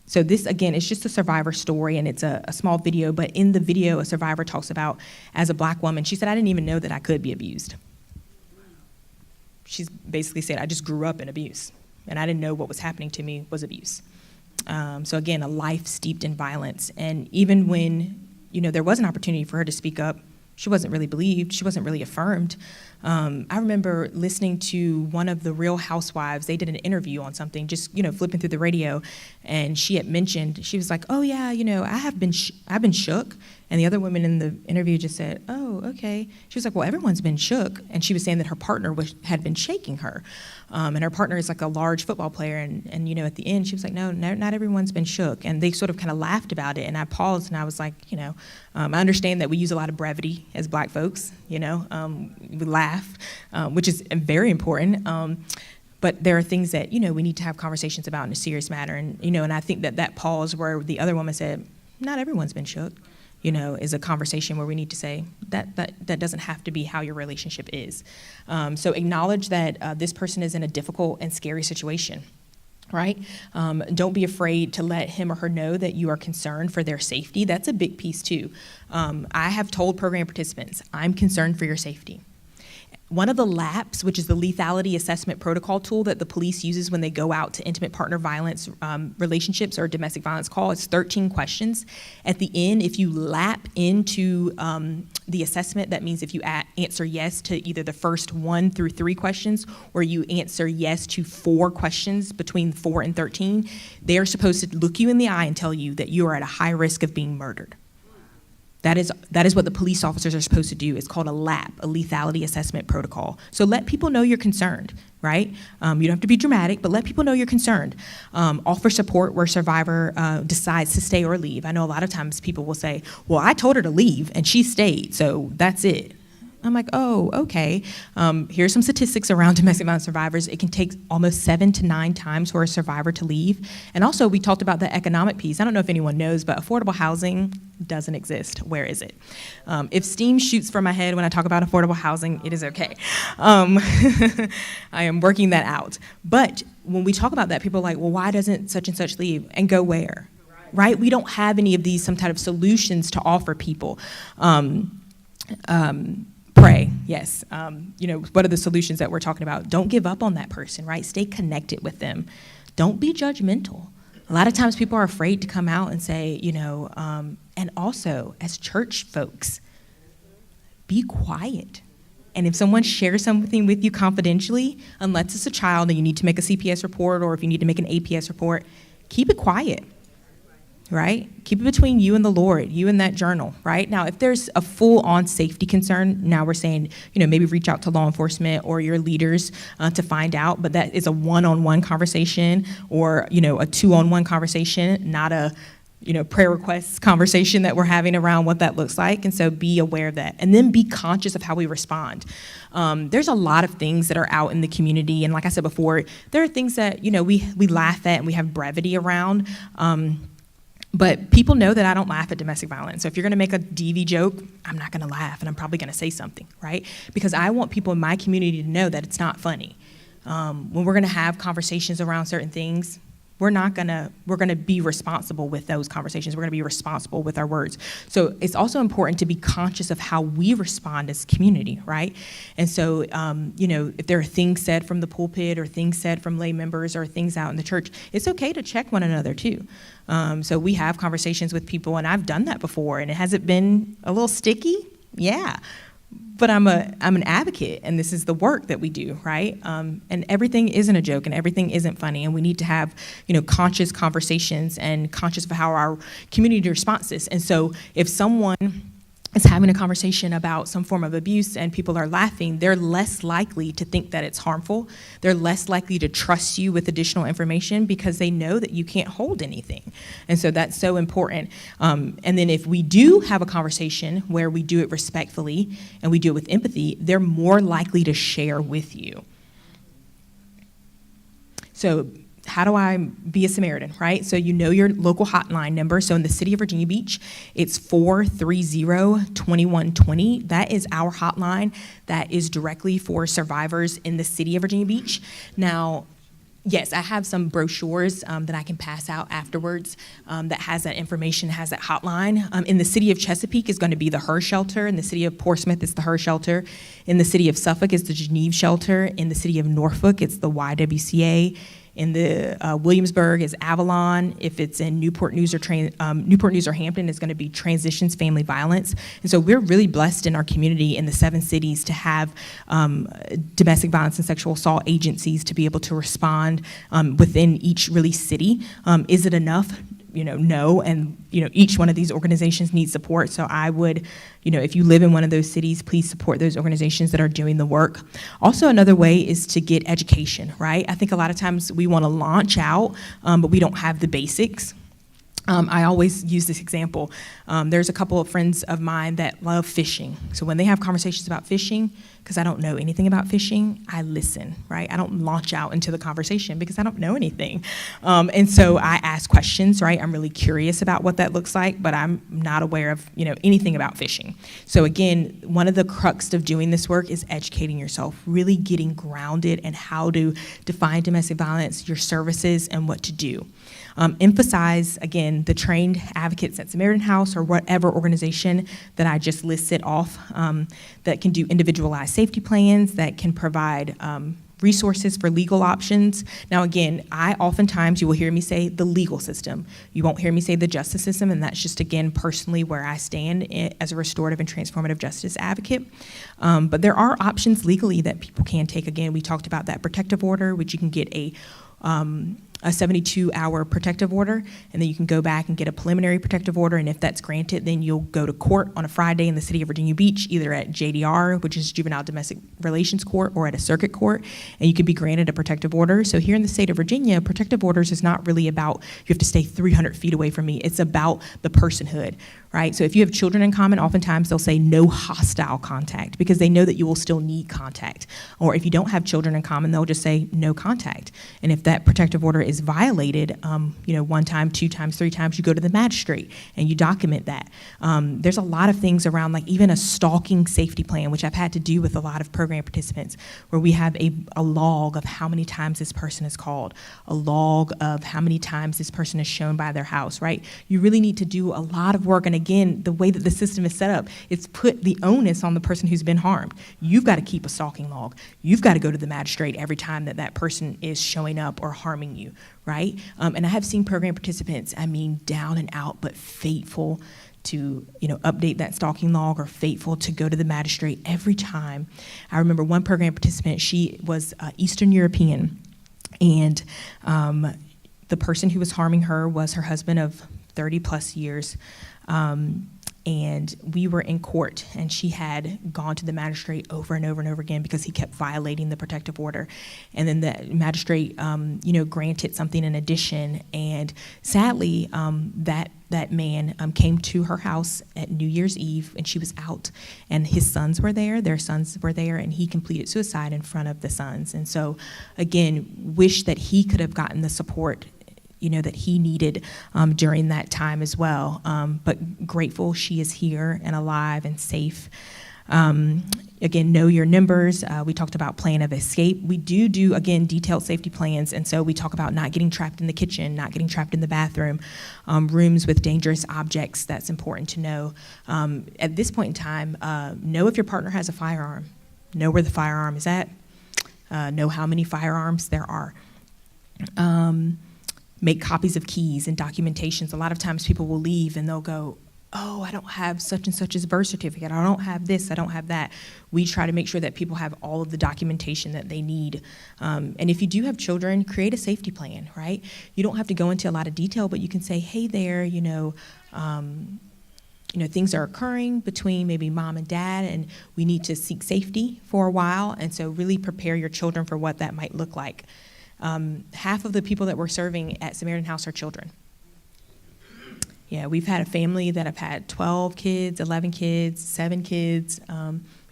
So this, again, is just a survivor story, and it's a small video, but in the video, a survivor talks about, as a black woman, she said, I didn't even know that I could be abused. She's basically said, I just grew up in abuse, and I didn't know what was happening to me was abuse. So again, a life steeped in violence, and even when, there was an opportunity for her to speak up, she wasn't really believed, she wasn't really affirmed. I remember listening to one of the Real Housewives. They did an interview on something, just flipping through the radio, and she had mentioned, she was like, "Oh yeah, I've been shook." And the other women in the interview just said, "Oh, okay." She was like, "Well, everyone's been shook," and she was saying that her partner had been shaking her, and her partner is like a large football player, and at the end she was like, "No, not everyone's been shook," and they sort of kind of laughed about it, and I paused and I was like, I understand that we use a lot of brevity as Black folks, we laugh, which is very important. But there are things that, we need to have conversations about in a serious matter. And, and I think that pause where the other woman said, not everyone's been shook, is a conversation where we need to say that doesn't have to be how your relationship is. So acknowledge that this person is in a difficult and scary situation. Right? Don't be afraid to let him or her know that you are concerned for their safety. That's a big piece too. I have told program participants, I'm concerned for your safety. One of the LAPs, which is the lethality assessment protocol tool that the police uses when they go out to intimate partner violence relationships or domestic violence call, it's 13 questions. At the end, if you lap into the assessment, that means if you answer yes to either the first 1 through 3 questions, or you answer yes to 4 questions between 4 and 13, they are supposed to look you in the eye and tell you that you are at a high risk of being murdered. That is what the police officers are supposed to do. It's called a LAP, a lethality assessment protocol. So let people know you're concerned, right? You don't have to be dramatic, but let people know you're concerned. Offer support where survivor decides to stay or leave. I know a lot of times people will say, well, I told her to leave and she stayed, so that's it. I'm like, oh, okay. Here's some statistics around domestic violence survivors. It can take almost 7 to 9 times for a survivor to leave. And also, we talked about the economic piece. I don't know if anyone knows, but affordable housing doesn't exist. Where is it? If steam shoots from my head when I talk about affordable housing, it is okay. I am working that out. But when we talk about that, people are like, well, why doesn't such and such leave? And go where? Right? We don't have any of these, some type of solutions to offer people. Pray, yes. What are the solutions that we're talking about? Don't give up on that person, right? Stay connected with them. Don't be judgmental. A lot of times people are afraid to come out and say, and also as church folks, be quiet. And if someone shares something with you confidentially, unless it's a child and you need to make a CPS report or if you need to make an APS report, keep it quiet. Right? Keep it between you and the Lord, you and that journal, right? Now, if there's a full-on safety concern, now we're saying, maybe reach out to law enforcement or your leaders to find out, but that is a one-on-one conversation or, a 2-on-1 conversation, not a prayer requests conversation that we're having around what that looks like. And so be aware of that. And then be conscious of how we respond. There's a lot of things that are out in the community. And like I said before, there are things that, we laugh at and we have brevity around. But people know that I don't laugh at domestic violence. So if you're going to make a DV joke, I'm not going to laugh, and I'm probably going to say something, right? Because I want people in my community to know that it's not funny. When we're going to have conversations around certain things, we're going to be responsible with those conversations. We're going to be responsible with our words. So it's also important to be conscious of how we respond as a community, right? And so, if there are things said from the pulpit or things said from lay members or things out in the church, it's okay to check one another too. So we have conversations with people, and I've done that before, and has it been a little sticky? Yeah. But I'm an advocate, and this is the work that we do, right? And everything isn't a joke, and everything isn't funny, and we need to have, conscious conversations and conscious of how our community responds to this. And so if someone is having a conversation about some form of abuse and people are laughing, they're less likely to think that it's harmful. They're less likely to trust you with additional information because they know that you can't hold anything. And so that's so important. And then if we do have a conversation where we do it respectfully and we do it with empathy, they're more likely to share with you. So how do I be a Samaritan, right? So you know your local hotline number. So in the city of Virginia Beach, it's 430-2120. That is our hotline. That is directly for survivors in the city of Virginia Beach. Now, yes, I have some brochures that I can pass out afterwards that has that information, has that hotline. In the city of Chesapeake is going to be the HER shelter. In the city of Portsmouth, it's the HER shelter. In the city of Suffolk, it's the Geneve shelter. In the city of Norfolk, it's the YWCA. In the Williamsburg is Avalon. If it's in Newport News or Hampton, it's going to be Transitions Family Violence. And so we're really blessed in our community in the 7 cities to have domestic violence and sexual assault agencies to be able to respond within each really city. Is it enough? No, and each one of these organizations needs support. So I would, if you live in one of those cities, please support those organizations that are doing the work. Also, another way is to get education, right? I think a lot of times we want to launch out, but we don't have the basics. I always use this example. There's a couple of friends of mine that love fishing. So when they have conversations about fishing, because I don't know anything about fishing, I listen, right? I don't launch out into the conversation because I don't know anything. And so I ask questions, right? I'm really curious about what that looks like, but I'm not aware of, anything about fishing. So again, one of the crux of doing this work is educating yourself, really getting grounded in how to define domestic violence, your services, and what to do. Emphasize, again, the trained advocates at Samaritan House or whatever organization that I just listed off that can do individualized safety plans, that can provide resources for legal options. Now, again, oftentimes you will hear me say the legal system. You won't hear me say the justice system, and that's just, again, personally where I stand as a restorative and transformative justice advocate. But there are options legally that people can take. Again, we talked about that protective order, which you can get a 72-hour protective order, and then you can go back and get a preliminary protective order, and if that's granted, then you'll go to court on a Friday in the city of Virginia Beach, either at JDR, which is Juvenile Domestic Relations Court, or at a circuit court, and you could be granted a protective order. So here in the state of Virginia, protective orders is not really about you have to stay 300 feet away from me. It's about the personhood, right? So if you have children in common, oftentimes they'll say no hostile contact because they know that you will still need contact. Or if you don't have children in common, they'll just say no contact. And if that protective order is violated, 1 time, 2 times, 3 times, you go to the magistrate and you document that. There's a lot of things around, like even a stalking safety plan, which I've had to do with a lot of program participants, where we have a log of how many times this person is called, a log of how many times this person is shown by their house, right? You really need to do a lot of work. And again, the way that the system is set up, it's put the onus on the person who's been harmed. You've got to keep a stalking log. You've got to go to the magistrate every time that person is showing up or harming you, right? And I have seen program participants, down and out, but faithful to update that stalking log, or faithful to go to the magistrate every time. I remember one program participant, she was Eastern European, and the person who was harming her was her husband of 30 plus years. and we were in court, and she had gone to the magistrate over and over and over again because he kept violating the protective order. And then the magistrate, granted something in addition. And sadly, that man came to her house at New Year's Eve, and she was out, and his sons were there, their sons were there, and he completed suicide in front of the sons. And so, again, wish that he could have gotten the support that he needed during that time as well. But grateful she is here and alive and safe. Again, know your numbers. We talked about plan of escape. We do, again, detailed safety plans. And so we talk about not getting trapped in the kitchen, not getting trapped in the bathroom, rooms with dangerous objects. That's important to know. At this point in time, know if your partner has a firearm. Know where the firearm is at. Know how many firearms there are. Make copies of keys and documentations. A lot of times people will leave and they'll go, oh, I don't have such and such's birth certificate. I don't have this, I don't have that. We try to make sure that people have all of the documentation that they need. And if you do have children, create a safety plan, right? You don't have to go into a lot of detail, but you can say, hey there, things are occurring between maybe mom and dad, and we need to seek safety for a while. And so really prepare your children for what that might look like. Half of the people that we're serving at Samaritan House are children. Yeah, we've had a family that have had 12 kids, 11 kids, 7 kids.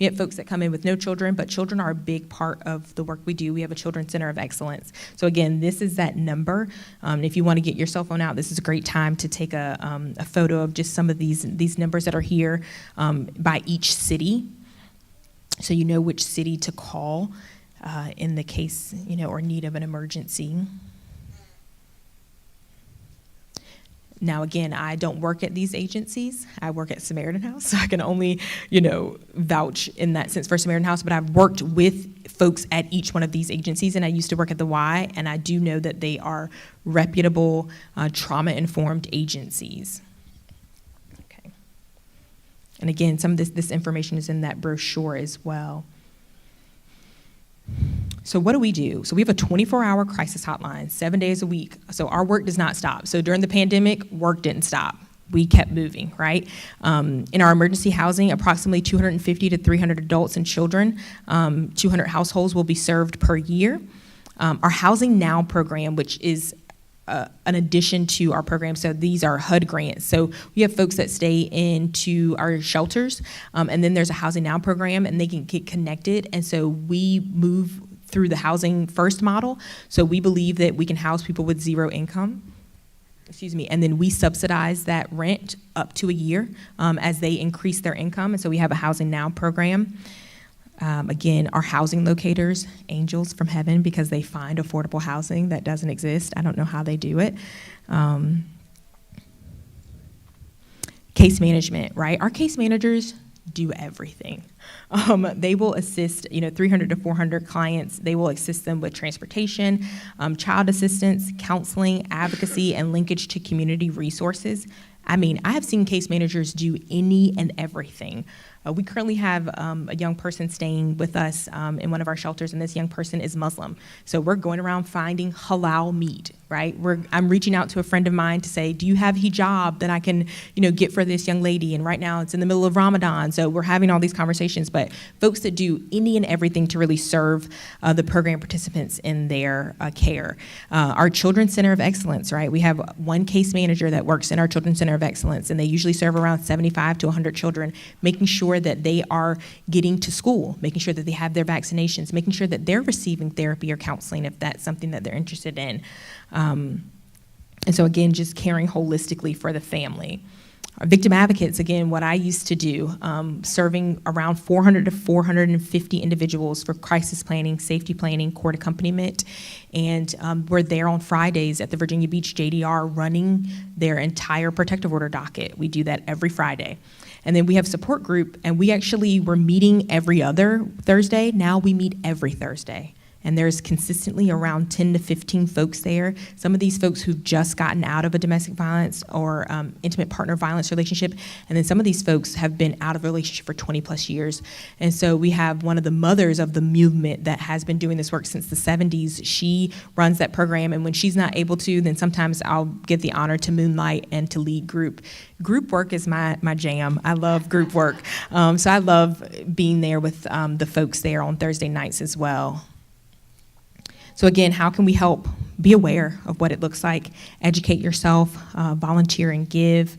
We have folks that come in with no children, but children are a big part of the work we do. We have a Children's Center of Excellence. So again, this is that number. If you want to get your cell phone out, this is a great time to take a photo of just some of these numbers that are here by each city, so you know which city to call in the case, or need of an emergency. Now, again, I don't work at these agencies. I work at Samaritan House, so I can only, vouch in that sense for Samaritan House, but I've worked with folks at each one of these agencies, and I used to work at the Y, and I do know that they are reputable, trauma-informed agencies. Okay. And again, some of this information is in that brochure as well. So what do we do? So we have a 24-hour crisis hotline, 7 days a week. So our work does not stop. So during the pandemic, work didn't stop. We kept moving, right? In our emergency housing, approximately 250 to 300 adults and children, 200 households will be served per year. Our Housing Now program, which is an addition to our program. So these are HUD grants. So we have folks that stay into our shelters, and then there's a Housing Now program, and they can get connected. And so we move through the Housing First model. So we believe that we can house people with zero income. And then we subsidize that rent up to a year as they increase their income. And so we have a Housing Now program. Again, our housing locators, angels from heaven, because they find affordable housing that doesn't exist. I don't know how they do it. Case management, right? Our case managers do everything. They will assist, 300 to 400 clients. They will assist them with transportation, child assistance, counseling, advocacy, and linkage to community resources. I have seen case managers do any and everything. We currently have a young person staying with us in one of our shelters, and this young person is Muslim. So we're going around finding halal meat, right? I'm reaching out to a friend of mine to say, do you have hijab that I can, get for this young lady? And right now it's in the middle of Ramadan, so we're having all these conversations. But folks that do any and everything to really serve the program participants in their care. Our Children's Center of Excellence, right? We have one case manager that works in our Children's Center of Excellence, and they usually serve around 75 to 100 children, making sure that they are getting to school, making sure that they have their vaccinations, making sure that they're receiving therapy or counseling if that's something that they're interested in. And so again, just caring holistically for the family. Our victim advocates, again, what I used to do, serving around 400 to 450 individuals for crisis planning, safety planning, court accompaniment, and we're there on Fridays at the Virginia Beach JDR running their entire protective order docket. We do that every Friday. And then we have support group, and we actually were meeting every other Thursday. Now we meet every Thursday. and there's consistently around 10 to 15 folks there. Some of these folks who've just gotten out of a domestic violence or intimate partner violence relationship, and then some of these folks have been out of a relationship for 20 plus years. And so we have one of the mothers of the movement that has been doing this work since the 70s. She runs that program, and when she's not able to, then sometimes I'll get the honor to moonlight and to lead group. Group work is my jam. I love group work. So I love being there with the folks there on Thursday nights as well. So again, how can we help? Be aware of what it looks like. Educate yourself, volunteer and give.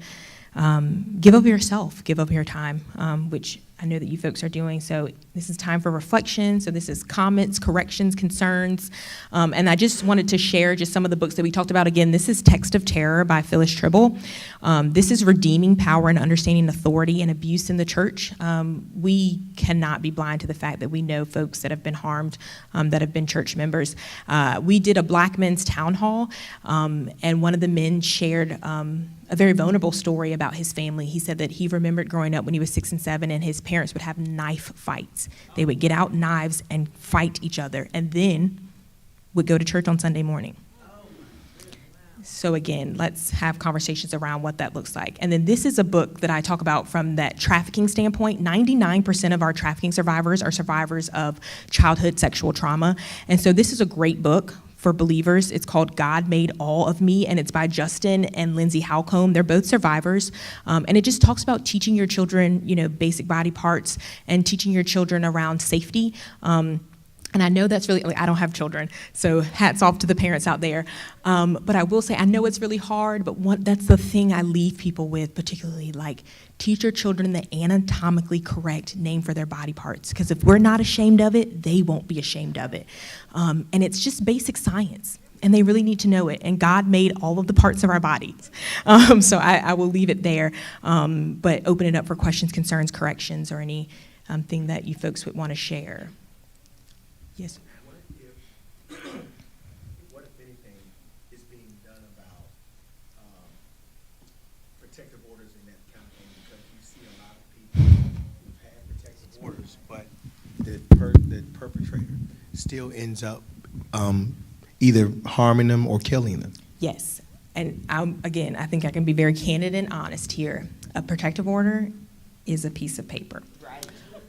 Give of yourself, give of your time, which I know that you folks are doing. So this is time for reflection. So this is comments, corrections, concerns. And I just wanted to share just some of the books that we talked about. Again, this is Text of Terror by Phyllis Tribble. This is Redeeming Power and Understanding Authority and Abuse in the Church. We cannot be blind to the fact that we know folks that have been harmed, that have been church members. We did a Black men's town hall, and one of the men shared a very vulnerable story about his family. He said that he remembered growing up when he was 6 and 7, and his parents would have knife fights. They would get out knives and fight each other, and then would go to church on Sunday morning. So again, let's have conversations around what that looks like. And then this is a book that I talk about from that trafficking standpoint. 99% of our trafficking survivors are survivors of childhood sexual trauma. And so this is a great book for believers. It's called God Made All of Me, and it's by Justin and Lindsay Halcombe. They're both survivors, and it just talks about teaching your children, basic body parts and teaching your children around safety. And I know that's really, I don't have children, so hats off to the parents out there. But I will say, I know it's really hard, but that's the thing I leave people with, particularly, teach your children the anatomically correct name for their body parts. Because if we're not ashamed of it, they won't be ashamed of it. And it's just basic science, and they really need to know it. And God made all of the parts of our bodies. So I will leave it there, but open it up for questions, concerns, corrections, or any thing that you folks would want to share. Yes. What if anything is being done about protective orders and that kind of thing? Because you see a lot of people who've had protective orders, but the perpetrator still ends up either harming them or killing them. Yes. And again, I think I can be very candid and honest here. A protective order is a piece of paper. Right.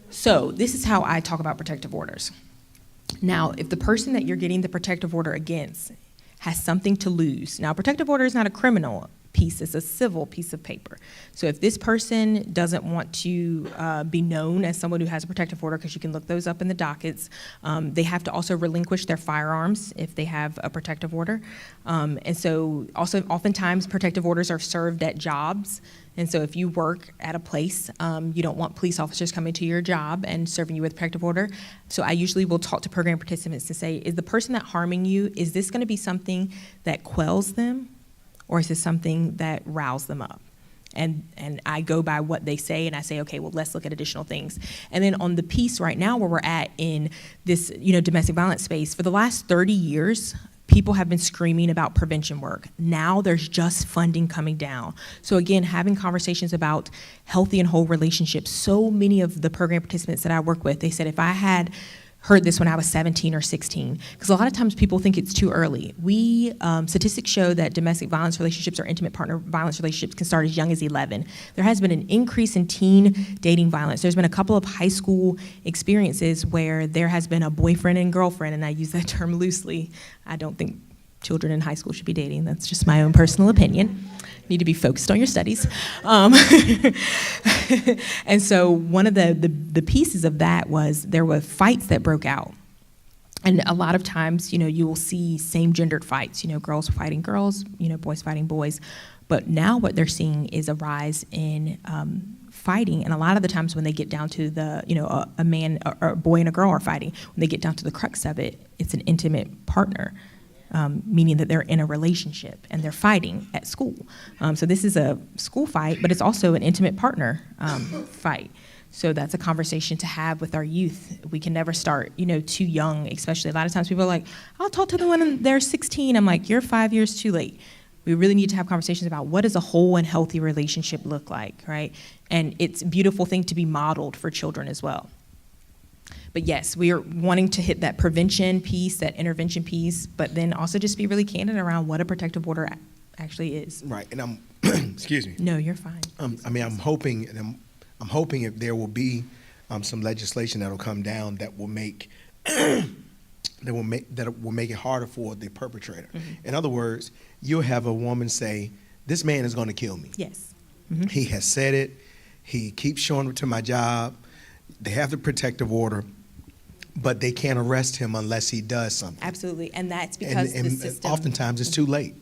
So this is how I talk about protective orders. Now, if the person that you're getting the protective order against has something to lose, now a protective order is not a criminal piece, it's a civil piece of paper. So if this person doesn't want to be known as someone who has a protective order, because you can look those up in the dockets, they have to also relinquish their firearms if they have a protective order. And so also oftentimes protective orders are served at jobs. And so if you work at a place, you don't want police officers coming to your job and serving you with a protective order. So I usually will talk to program participants to say, is the person that harming you, is this going to be something that quells them, or is this something that riles them up? And I go by what they say, and I say, okay, well, let's look at additional things. And then on the piece right now where we're at in this, domestic violence space, for the last 30 years, people have been screaming about prevention work. Now there's just funding coming down. So again, having conversations about healthy and whole relationships. So many of the program participants that I work with, they said, if I had heard this when I was 17 or 16, because a lot of times people think it's too early. Statistics show that domestic violence relationships or intimate partner violence relationships can start as young as 11. There has been an increase in teen dating violence. There's been a couple of high school experiences where there has been a boyfriend and girlfriend, and I use that term loosely. I don't think children in high school should be dating. That's just my own personal opinion. Need to be focused on your studies. And so one of the pieces of that was there were fights that broke out. And a lot of times, you will see same-gendered fights, girls fighting girls, boys fighting boys. But now what they're seeing is a rise in fighting. And a lot of the times when they get down to the, a man or a boy and a girl are fighting, when they get down to the crux of it, it's an intimate partner. Meaning that they're in a relationship and they're fighting at school. So this is a school fight, but it's also an intimate partner fight. So that's a conversation to have with our youth. We can never start, too young, especially. A lot of times people are like, I'll talk to them when they're 16. I'm like, you're 5 years too late. We really need to have conversations about what does a whole and healthy relationship look like, right? And it's a beautiful thing to be modeled for children as well. But yes, we are wanting to hit that prevention piece, that intervention piece, but then also just be really candid around what a protective order actually is. Right, and I'm, excuse me. No, you're fine. I mean, I'm hoping, and I'm hoping if there will be some legislation that will come down that will make that will make it harder for the perpetrator. Mm-hmm. In other words, you'll have a woman say, "This man is going to kill me." Yes. He has said it. He keeps showing up to my job. They have the protective order, but they can't arrest him unless he does something. Absolutely, and that's because the system. Oftentimes it's too late.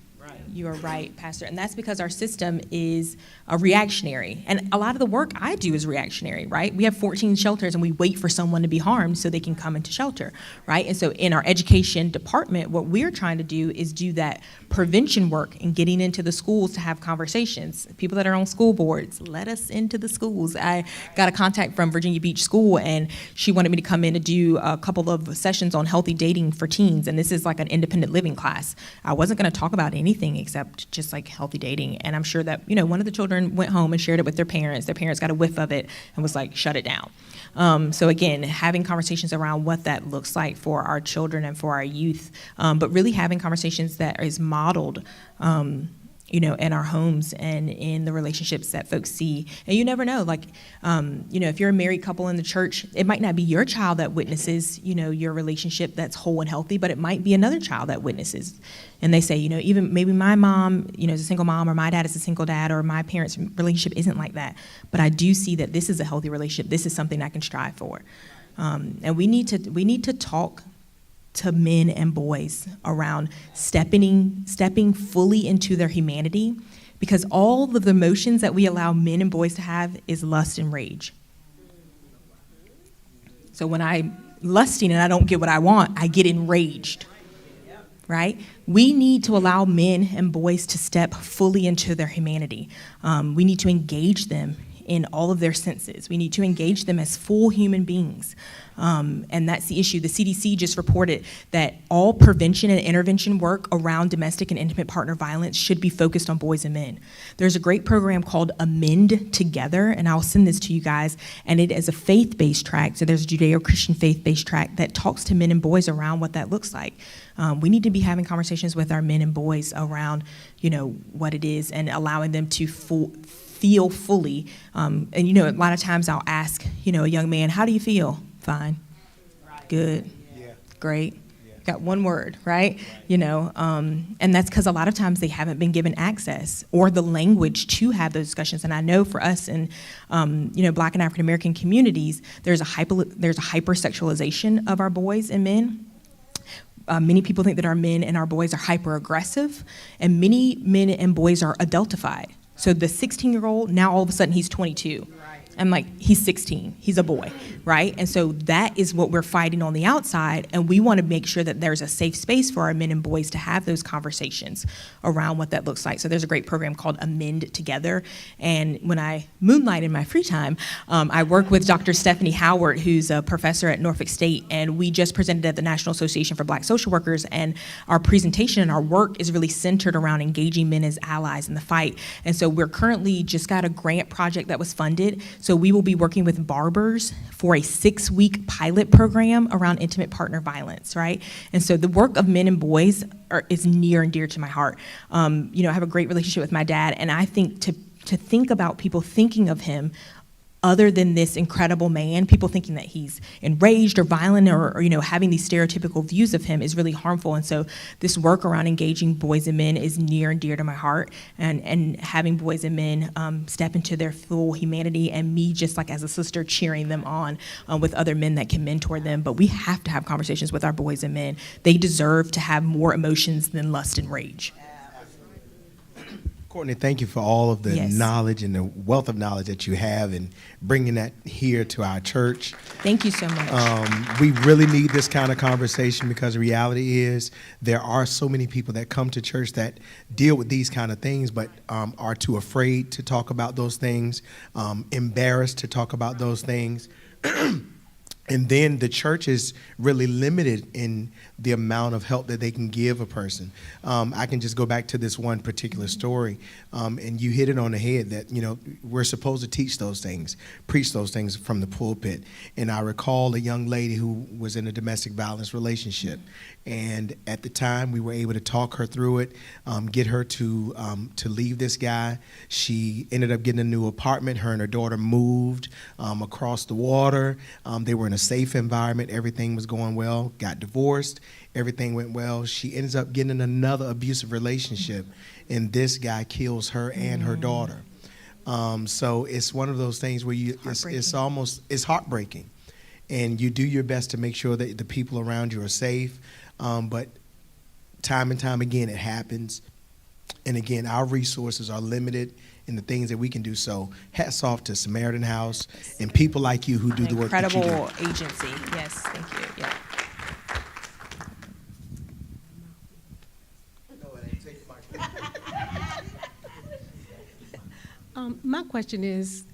You are right, Pastor. And that's because our system is reactionary. And a lot of the work I do is reactionary, right? We have 14 shelters and we wait for someone to be harmed so they can come into shelter, right? And so in our education department, what we're trying to do is do that prevention work and getting into the schools to have conversations. People that are on school boards, let us into the schools. I got a contact from Virginia Beach School and she wanted me to come in to do a couple of sessions on healthy dating for teens. And this is like an independent living class. I wasn't going to talk about anything except just like healthy dating. And I'm sure that, one of the children went home and shared it with their parents. Their parents got a whiff of it and was like, shut it down. So again, having conversations around what that looks like for our children and for our youth, but really having conversations that is modeled, in our homes and in the relationships that folks see. And you never know, if you're a married couple in the church, it might not be your child that witnesses, your relationship that's whole and healthy, but it might be another child that witnesses. And they say, even maybe my mom, is a single mom, or my dad is a single dad, or my parents' relationship isn't like that. But I do see that this is a healthy relationship. This is something I can strive for. And we need to talk to men and boys around stepping fully into their humanity, because all of the emotions that we allow men and boys to have is lust and rage. So when I'm lusting and I don't get what I want, I get enraged, right? We need to allow men and boys to step fully into their humanity. We need to engage them in all of their senses. We need to engage them as full human beings. And that's the issue. The CDC just reported that all prevention and intervention work around domestic and intimate partner violence should be focused on boys and men. There's a great program called Amend Together, and I'll send this to you guys, and it is a faith-based track. So there's a Judeo-Christian faith-based track that talks to men and boys around what that looks like. We need to be having conversations with our men and boys around, what it is, and allowing them to feel fully. And a lot of times I'll ask, a young man, how do you feel? Fine. Good. Yeah. Great. Got one word, right? And that's because a lot of times they haven't been given access or the language to have those discussions. And I know for us in, Black and African American communities, there's a hypersexualization of our boys and men. Many people think that our men and our boys are hyper aggressive, and many men and boys are adultified. So the 16-year-old, now all of a sudden he's 22. I'm like, he's 16, he's a boy, right? And so that is what we're fighting on the outside, and we want to make sure that there's a safe space for our men and boys to have those conversations around what that looks like. So there's a great program called Amend Together, and when I moonlight in my free time, I work with Dr. Stephanie Howard, who's a professor at Norfolk State, and we just presented at the National Association for Black Social Workers, and our presentation and our work is really centered around engaging men as allies in the fight. And so we're currently just got a grant project that was funded. So we will be working with barbers for a 6-week pilot program around intimate partner violence, right? And so the work of men and boys is near and dear to my heart. I have a great relationship with my dad, and I think to think about people thinking of him other than this incredible man, people thinking that he's enraged or violent or having these stereotypical views of him is really harmful. And so this work around engaging boys and men is near and dear to my heart, and having boys and men step into their full humanity, and me just like as a sister cheering them on with other men that can mentor them. But we have to have conversations with our boys and men. They deserve to have more emotions than lust and rage. Courtney, thank you for all of the Yes. knowledge and the wealth of knowledge that you have and bringing that here to our church. Thank you so much. We really need this kind of conversation, because the reality is there are so many people that come to church that deal with these kind of things, but are too afraid to talk about those things, embarrassed to talk about those things. And then the church is really limited in the amount of help that they can give a person. I can just go back to this one particular story, and you hit it on the head that, we're supposed to teach those things, preach those things from the pulpit. And I recall a young lady who was in a domestic violence relationship. And at the time, we were able to talk her through it, get her to leave this guy. She ended up getting a new apartment. Her and her daughter moved across the water. They were in a safe environment. Everything was going well. Got divorced. Everything went well. She ends up getting in another abusive relationship, and this guy kills her and her daughter. So it's one of those things where it's heartbreaking, and you do your best to make sure that the people around you are safe. But time and time again, it happens. And again, our resources are limited in the things that we can do. So hats off to Samaritan House and people like you who do the work that you do. Incredible agency. Yes, thank you. Yeah. My question is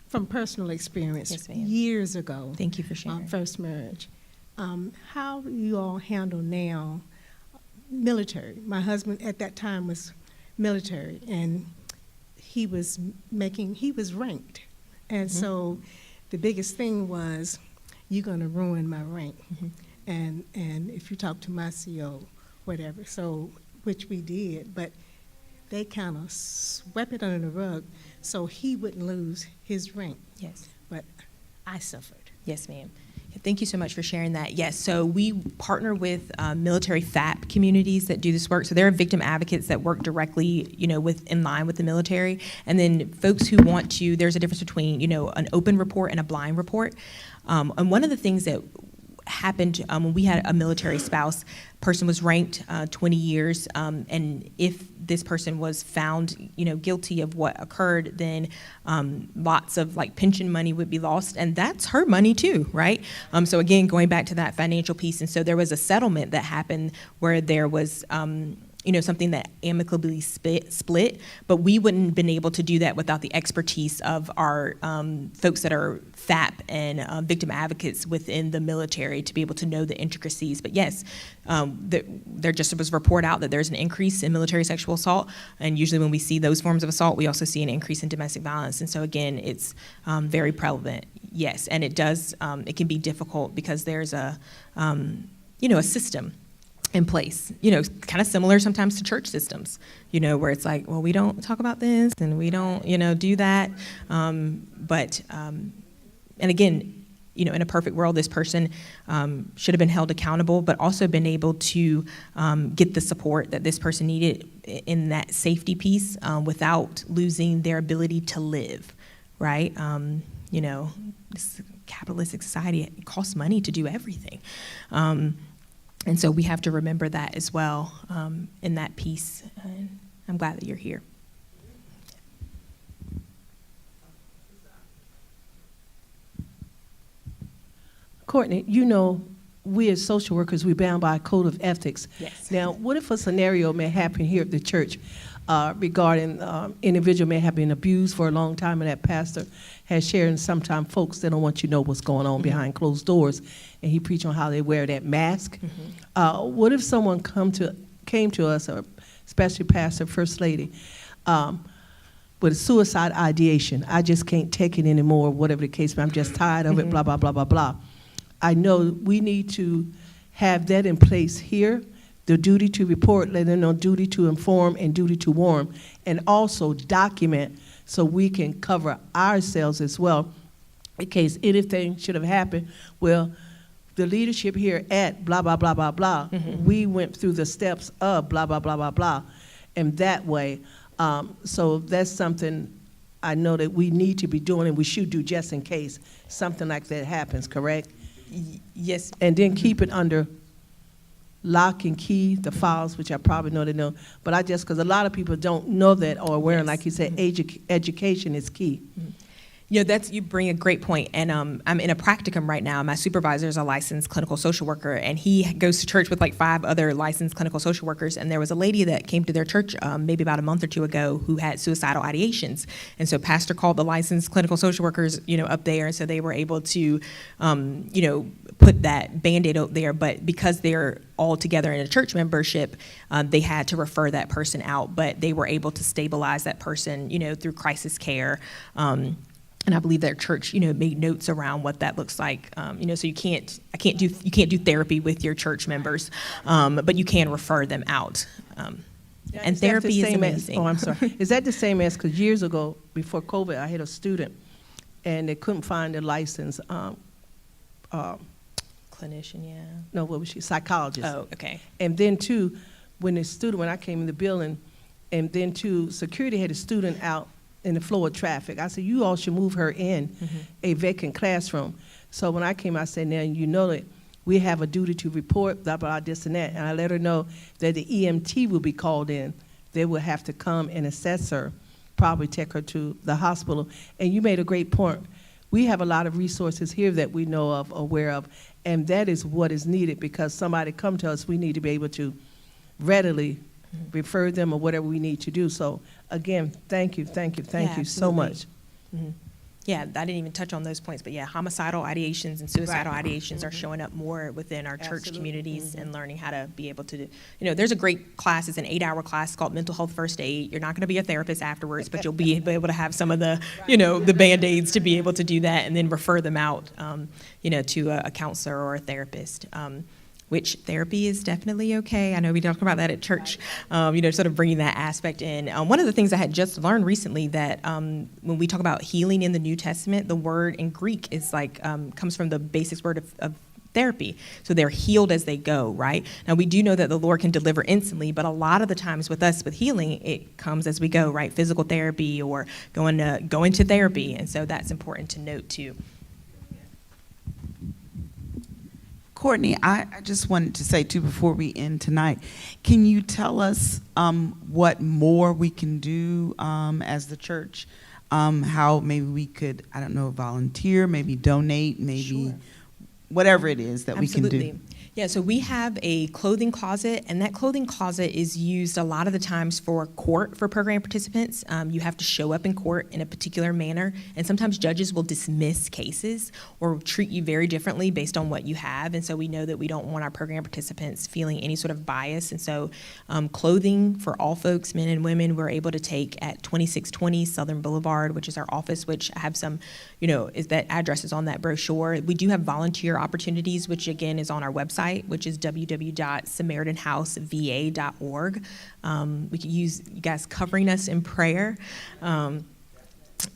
from personal experience. Yes, ma'am. Years ago. Thank you for sharing. First marriage. How do you all handle now military? My husband at that time was military, and he was ranked. And so the biggest thing was, you're going to ruin my rank. And if you talk to my CO, whatever, so, which we did, but they kind of swept it under the rug so he wouldn't lose his rank. Yes. But I suffered. Yes, ma'am. Thank you so much for sharing that. Yes, so we partner with military FAP communities that do this work. So there are victim advocates that work directly, in line with the military. And then folks who want to, there's a difference between, an open report and a blind report. And one of the things that happened when we had a military spouse, person was ranked 20 years, and if this person was found, guilty of what occurred, then lots of pension money would be lost, and that's her money too, right? So again, going back to that financial piece, and so there was a settlement that happened where there was something that amicably split, but we wouldn't have been able to do that without the expertise of our folks that are FAP and victim advocates within the military to be able to know the intricacies. But yes, there just was a report out that there's an increase in military sexual assault, and usually when we see those forms of assault, we also see an increase in domestic violence. And so again, it's very prevalent, yes, and it does, it can be difficult because there's a system in place, kind of similar sometimes to church systems, where it's like, well, we don't talk about this and we don't, do that. And again, in a perfect world, this person should have been held accountable, but also been able to get the support that this person needed in that safety piece without losing their ability to live, right? This capitalistic society, it costs money to do everything. And so we have to remember that as well in that piece. And I'm glad that you're here. Courtney, we as social workers, we're bound by a code of ethics. Yes. Now, what if a scenario may happen here at the church regarding individual may have been abused for a long time, and that pastor has shared, and sometimes folks, they don't want you to know what's going on behind closed doors, and he preached on how they wear that mask. What if someone came to us, or especially pastor, first lady, with a suicide ideation? I just can't take it anymore, whatever the case, but I'm just tired of it, blah, blah, blah, blah, blah. I know we need to have that in place here, the duty to report, let them know duty to inform and duty to warn, and also document so we can cover ourselves as well in case anything should have happened. Well, the leadership here at blah, blah, blah, blah, blah, we went through the steps of blah, blah, blah, blah, blah, and that way. So that's something I know that we need to be doing, and we should do just in case something like that happens, correct? Yes. And then keep it under lock and key, the files, which I probably know they know. But because a lot of people don't know that or aware, and like you said, education is key. You bring a great point, and I'm in a practicum right now. My supervisor is a licensed clinical social worker, and he goes to church with like 5 other licensed clinical social workers. And there was a lady that came to their church maybe about a month or 2 ago who had suicidal ideations, and so pastor called the licensed clinical social workers, up there, and so they were able to, put that Band-Aid out there. But because they're all together in a church membership, they had to refer that person out, but they were able to stabilize that person, through crisis care. And I believe their church, made notes around what that looks like. So you can't do therapy with your church members, but you can refer them out. And therapy is amazing. I'm sorry. Is that the same as, because years ago, before COVID, I had a student, and they couldn't find a license. Clinician, yeah. No, what was she? Psychologist. Oh, okay. And then too, when I came in the building, and then too, security had a student out in the flow of traffic. I said, you all should move her in a vacant classroom. So when I came, I said, now you know that we have a duty to report, blah, blah, this and that. And I let her know that the EMT will be called in. They will have to come and assess her, probably take her to the hospital. And you made a great point. We have a lot of resources here that we know of, aware of, and that is what is needed, because somebody come to us, we need to be able to readily refer them or whatever we need to do. So again, thank you so much. Mm-hmm. Yeah, I didn't even touch on those points, but yeah, homicidal ideations and suicidal ideations are showing up more within our church communities, and learning how to be able to do, there's a great class, it's an 8-hour class called Mental Health First Aid. You're not going to be a therapist afterwards, but you'll be able to have some of the, the Band-Aids to be able to do that, and then refer them out, to a counselor or a therapist. Which therapy is definitely okay. I know we talk about that at church, sort of bringing that aspect in. One of the things I had just learned recently, that when we talk about healing in the New Testament, the word in Greek is comes from the basic word of therapy. So they're healed as they go, right? Now we do know that the Lord can deliver instantly, but a lot of the times with us with healing, it comes as we go, right? Physical therapy or going to therapy. And so that's important to note too. Courtney, I just wanted to say, too, before we end tonight, can you tell us what more we can do as the church? How maybe we could, volunteer, maybe donate, maybe whatever it is that we can do. Yeah, so we have a clothing closet, and that clothing closet is used a lot of the times for court for program participants. You have to show up in court in a particular manner, and sometimes judges will dismiss cases or treat you very differently based on what you have, and so we know that we don't want our program participants feeling any sort of bias, and so clothing for all folks, men and women, we're able to take at 2620 Southern Boulevard, which is our office, which I have some, is that address is on that brochure. We do have volunteer opportunities, which again is on our website, which is www.samaritanhouseva.org. We could use you guys covering us in prayer. The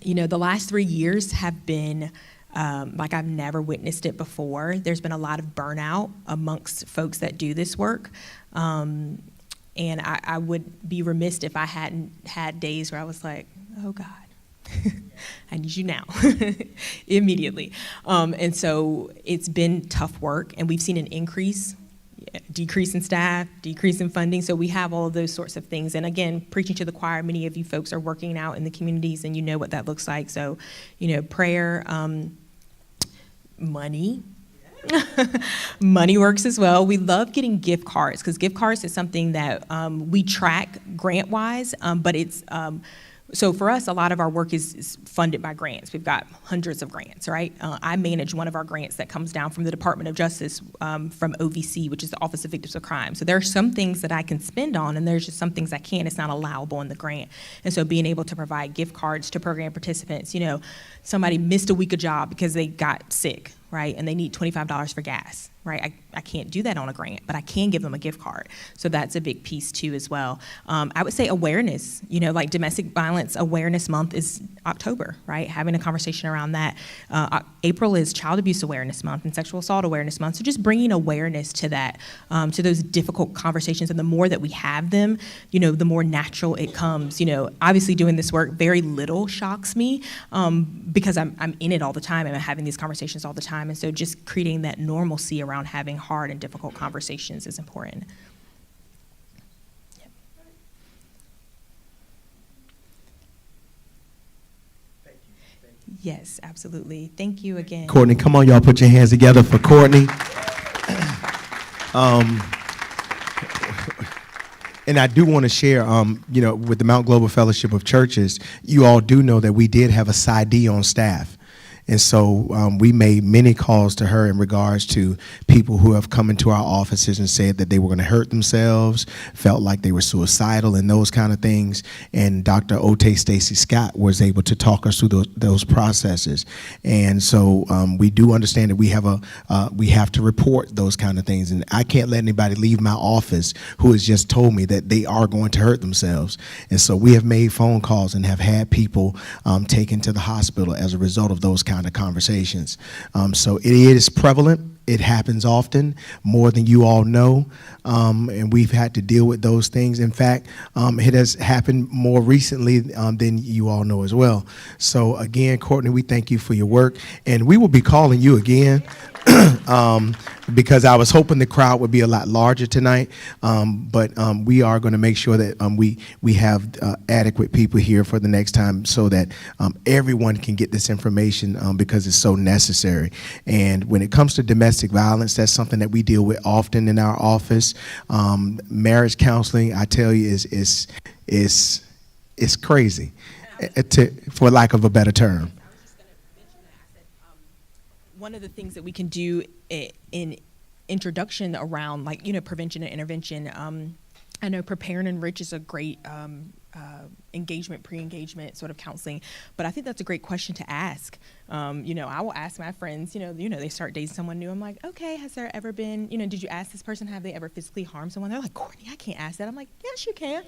last 3 years have been like I've never witnessed it before. There's been a lot of burnout amongst folks that do this work. And I would be remiss if I hadn't had days where I was like, oh God, I need you now, immediately. And so it's been tough work, and we've seen an decrease in staff, decrease in funding. So we have all of those sorts of things. And again, preaching to the choir, many of you folks are working out in the communities, and you know what that looks like. So, prayer, money. Money works as well. We love getting gift cards, because gift cards is something that we track grant-wise, but it's so for us, a lot of our work is funded by grants. We've got hundreds of grants, right? I manage one of our grants that comes down from the Department of Justice, from OVC, which is the Office of Victims of Crime. So there are some things that I can spend on, and there's just some things I can't. It's not allowable in the grant. And so being able to provide gift cards to program participants, somebody missed a week of job because they got sick, right? And they need $25 for gas, right? I can't do that on a grant, but I can give them a gift card. So that's a big piece too as well. I would say awareness, like Domestic Violence Awareness Month is October, right? Having a conversation around that. April is Child Abuse Awareness Month and Sexual Assault Awareness Month. So just bringing awareness to that, to those difficult conversations. And the more that we have them, the more natural it comes. Obviously doing this work, very little shocks me, because I'm in it all the time and I'm having these conversations all the time. And so just creating that normalcy around having hard and difficult conversations is important. Yes, absolutely. Thank you again. Courtney, come on, y'all, put your hands together for Courtney. And I do want to share, with the Mount Global Fellowship of Churches, you all do know that we did have a PsyD on staff. And so we made many calls to her in regards to people who have come into our offices and said that they were going to hurt themselves, felt like they were suicidal and those kind of things. And Dr. Ote Stacy Scott was able to talk us through those processes. And so we do understand that we have to report those kind of things. And I can't let anybody leave my office who has just told me that they are going to hurt themselves. And so we have made phone calls and have had people taken to the hospital as a result of those kind of conversations. So it is prevalent. It happens often, more than you all know, and we've had to deal with those things. In fact, it has happened more recently than you all know as well. So again, Courtney, we thank you for your work, and we will be calling you again. Because I was hoping the crowd would be a lot larger tonight, but we are going to make sure that we have adequate people here for the next time so that everyone can get this information because it's so necessary. And when it comes to domestic violence, that's something that we deal with often in our office. Marriage counseling, I tell you, is crazy, for lack of a better term. One of the things that we can do in introduction around, prevention and intervention, I know Prepare and Enrich is a great pre-engagement sort of counseling, but I think that's a great question to ask. I will ask my friends, they start dating someone new. I'm like, okay, has there ever been, did you ask this person, have they ever physically harmed someone? They're like, Courtney, I can't ask that. I'm like, yes, you can.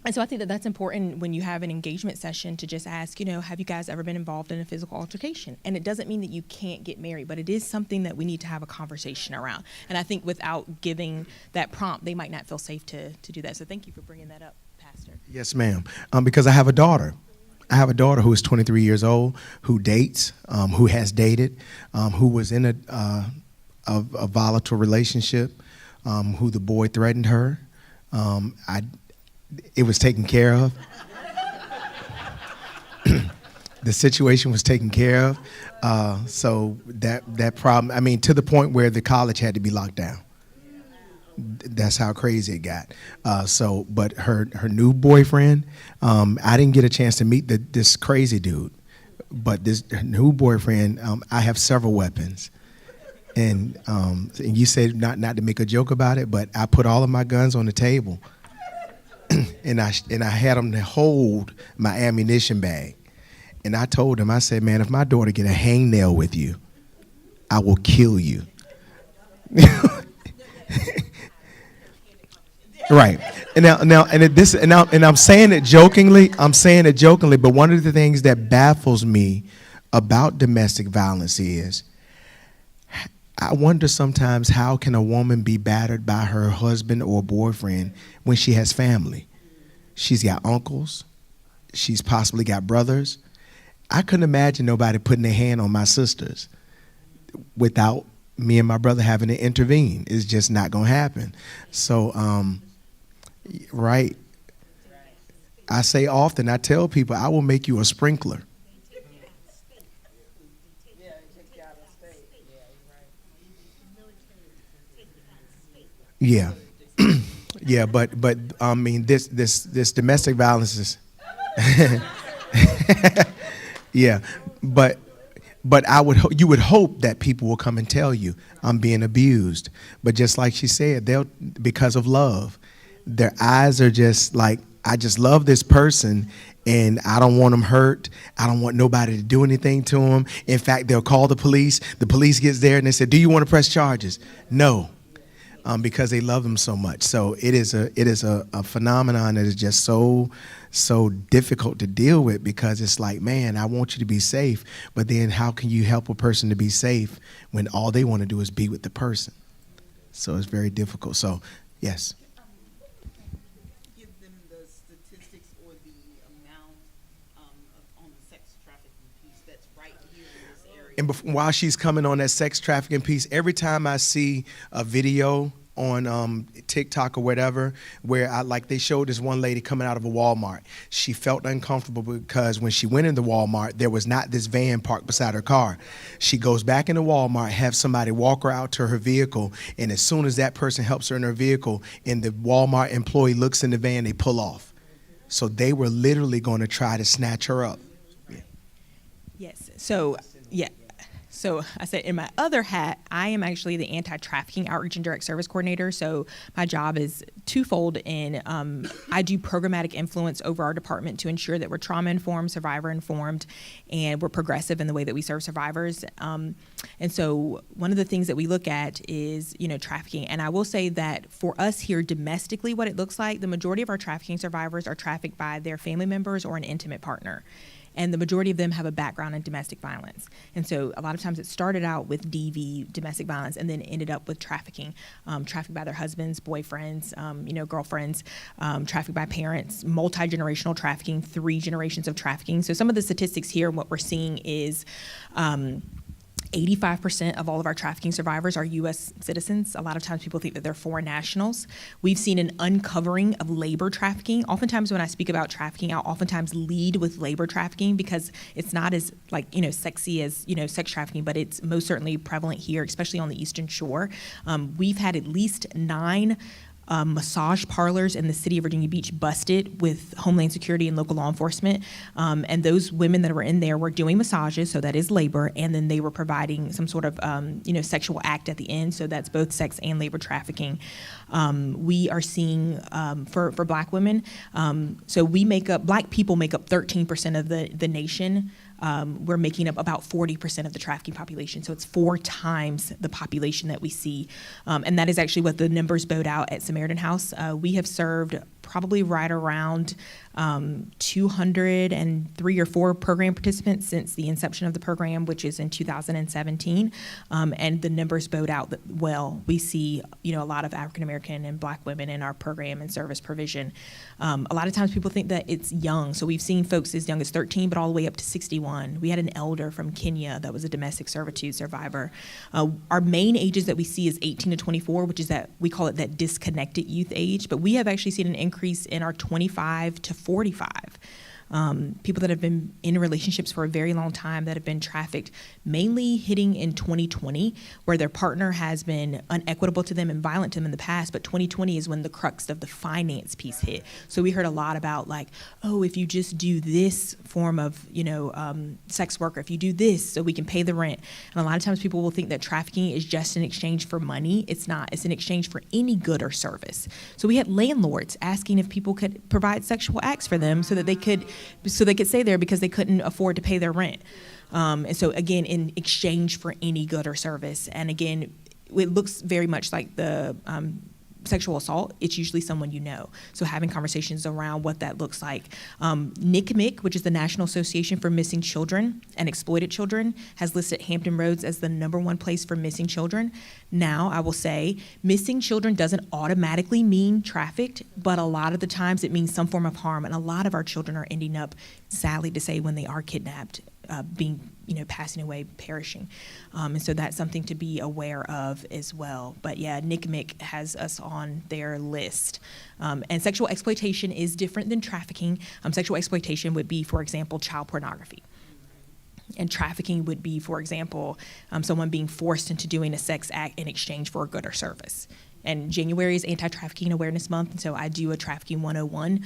And so I think that that's important when you have an engagement session to just ask, have you guys ever been involved in a physical altercation? And it doesn't mean that you can't get married, but it is something that we need to have a conversation around. And I think without giving that prompt, they might not feel safe to do that. So thank you for bringing that up, Pastor. Yes, ma'am. Because I have a daughter. I have a daughter who is 23 years old, who dates, who has dated, who was in a volatile relationship, who the boy threatened her. It was taken care of. The situation was taken care of. So that problem, to the point where the college had to be locked down. That's how crazy it got. But her new boyfriend, I didn't get a chance to meet this crazy dude. But her new boyfriend, I have several weapons. And you said not to make a joke about it, but I put all of my guns on the table. And I had him to hold my ammunition bag. And I told him, I said, man, if my daughter get a hangnail with you, I will kill you. Right. And I'm saying it jokingly. But one of the things that baffles me about domestic violence is I wonder sometimes, how can a woman be battered by her husband or boyfriend when she has family? She's got uncles. She's possibly got brothers. I couldn't imagine nobody putting their hand on my sisters without me and my brother having to intervene. It's just not going to happen. So, right. I say often, I tell people, I will make you a sprinkler. Yeah. Yeah, but this domestic violence is yeah, but you would hope that people will come and tell you I'm being abused. But just like she said, they'll, because of love, their eyes are just like, I just love this person and I don't want them hurt. I don't want nobody to do anything to them. In fact, they'll call the police. The police gets there and they say, do you want to press charges? No. Because they love them so much. So it is a phenomenon that is just so difficult to deal with, because it's like, man, I want you to be safe, but then how can you help a person to be safe when all they want to do is be with the person? So it's very difficult. So, yes. Give them the statistics or the amount on the sex trafficking piece that's right here in this area. And while she's coming on that sex trafficking piece, every time I see a video on TikTok or whatever, where they showed this one lady coming out of a Walmart. She felt uncomfortable because when she went into Walmart, there was not this van parked beside her car. She goes back into Walmart, have somebody walk her out to her vehicle, and as soon as that person helps her in her vehicle and the Walmart employee looks in the van, they pull off. So they were literally going to try to snatch her up. Yeah. Yes. So, yeah. So I said in my other hat, I am actually the anti-trafficking outreach and direct service coordinator. So my job is twofold in I do programmatic influence over our department to ensure that we're trauma-informed, survivor-informed, and we're progressive in the way that we serve survivors. And so one of the things that we look at is, trafficking. And I will say that for us here domestically, what it looks like, the majority of our trafficking survivors are trafficked by their family members or an intimate partner. And the majority of them have a background in domestic violence. And so a lot of times it started out with DV, domestic violence, and then ended up with trafficking, trafficked by their husbands, boyfriends, girlfriends, trafficked by parents, multi-generational trafficking, 3 generations of trafficking. So some of the statistics here, what we're seeing is 85% of all of our trafficking survivors are U.S. citizens. A lot of times people think that they're foreign nationals. We've seen an uncovering of labor trafficking. Oftentimes when I speak about trafficking, I'll oftentimes lead with labor trafficking because it's not as sexy as, sex trafficking, but it's most certainly prevalent here, especially on the Eastern Shore. We've had at least 9 massage parlors in the city of Virginia Beach busted with Homeland Security and local law enforcement. And those women that were in there were doing massages, so that is labor, and then they were providing some sort of, sexual act at the end, so that's both sex and labor trafficking. We are seeing, for Black women, so Black people make up 13% of the nation. We're making up about 40% of the trafficking population. So it's 4 times the population that we see. And that is actually what the numbers bode out at Samaritan House. We have served probably right around 203 or 4 program participants since the inception of the program, which is in 2017. And the numbers bode out that, well, we see, a lot of African American and Black women in our program and service provision. A lot of times people think that it's young. So we've seen folks as young as 13, but all the way up to 61. We had an elder from Kenya that was a domestic servitude survivor. Our main ages that we see is 18 to 24, which is we call it that disconnected youth age. But we have actually seen an increase in our 25 to 45. People that have been in relationships for a very long time that have been trafficked, mainly hitting in 2020, where their partner has been unequitable to them and violent to them in the past, but 2020 is when the crux of the finance piece hit. So we heard a lot about if you just do this form of, sex work, or if you do this so we can pay the rent. And a lot of times people will think that trafficking is just in exchange for money. It's not. It's in exchange for any good or service. So we had landlords asking if people could provide sexual acts for them so they could stay there because they couldn't afford to pay their rent. And so again, in exchange for any good or service. And again, it looks very much like the sexual assault. It's usually someone you know. So having conversations around what that looks like. NCMEC, which is the National Association for Missing Children and Exploited Children, has listed Hampton Roads as the #1 place for missing children. Now, I will say, missing children doesn't automatically mean trafficked, but a lot of the times it means some form of harm. And a lot of our children are ending up, sadly to say, when they are kidnapped, passing away, perishing. And so that's something to be aware of as well. But yeah, NCMEC has us on their list. And sexual exploitation is different than trafficking. Sexual exploitation would be, for example, child pornography. And trafficking would be, for example, someone being forced into doing a sex act in exchange for a good or service. And January is Anti-Trafficking Awareness Month, and so I do a Trafficking 101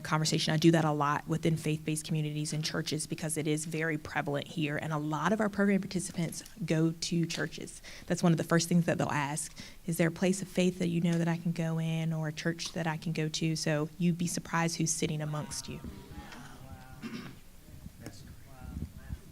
conversation. I do that a lot within faith-based communities and churches because it is very prevalent here, and a lot of our program participants go to churches. That's one of the first things that they'll ask. Is there a place of faith that you know that I can go in, or a church that I can go to? So you'd be surprised who's sitting amongst you.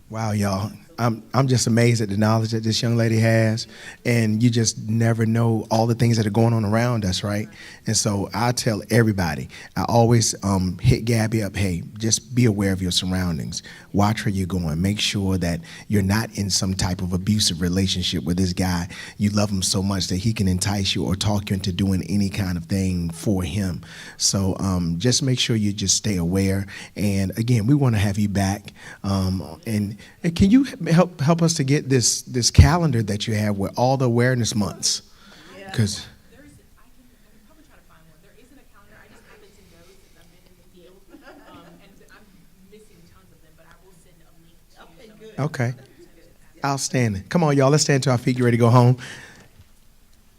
Wow, y'all. I'm just amazed at the knowledge that this young lady has, and you just never know all the things that are going on around us, right? And so I tell everybody, I always hit Gabby up, hey, just be aware of your surroundings. Watch where you're going. Make sure that you're not in some type of abusive relationship with this guy. You love him so much that he can entice you or talk you into doing any kind of thing for him. So just make sure you just stay aware. And again, we want to have you back. And can you help us to get this calendar that you have with all the awareness months? Because Okay. Outstanding. Come on, y'all. Let's stand to our feet. You ready to go home?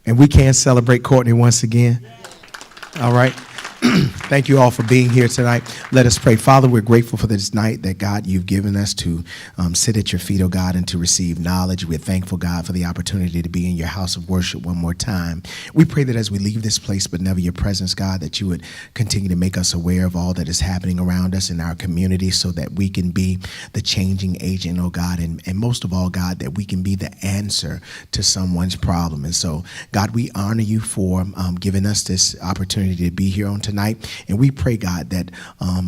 And we can celebrate Courtney once again. All right. Thank you all for being here tonight. Let us pray. Father, we're grateful for this night that, God, you've given us to sit at your feet, oh God, and to receive knowledge. We're thankful, God, for the opportunity to be in your house of worship one more time. We pray that as we leave this place, but never your presence, God, that you would continue to make us aware of all that is happening around us in our community so that we can be the changing agent, oh God, and most of all, God, that we can be the answer to someone's problem. And so, God, we honor you for giving us this opportunity to be here on tonight. And we pray, God, that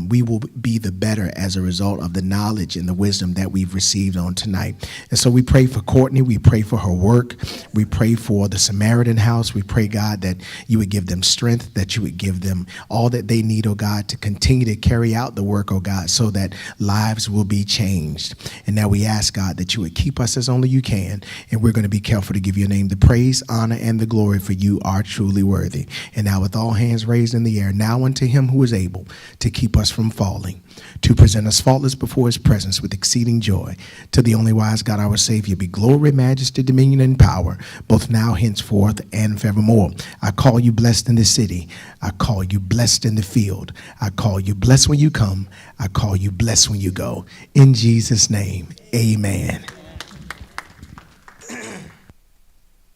we will be the better as a result of the knowledge and the wisdom that we've received on tonight. And so we pray for Courtney. We pray for her work. We pray for the Samaritan house. We pray, God, that you would give them strength, that you would give them all that they need, oh God, to continue to carry out the work, oh God, so that lives will be changed. And now we ask, God, that you would keep us as only you can. And we're going to be careful to give your name the praise, honor, and the glory, for you are truly worthy. And now with all hands raised in the air, now unto him who is able to keep us from falling, to present us faultless before his presence with exceeding joy. To the only wise God, our Savior, be glory, majesty, dominion, and power, both now, henceforth, and forevermore. I call you blessed in the city. I call you blessed in the field. I call you blessed when you come. I call you blessed when you go. In Jesus' name, amen.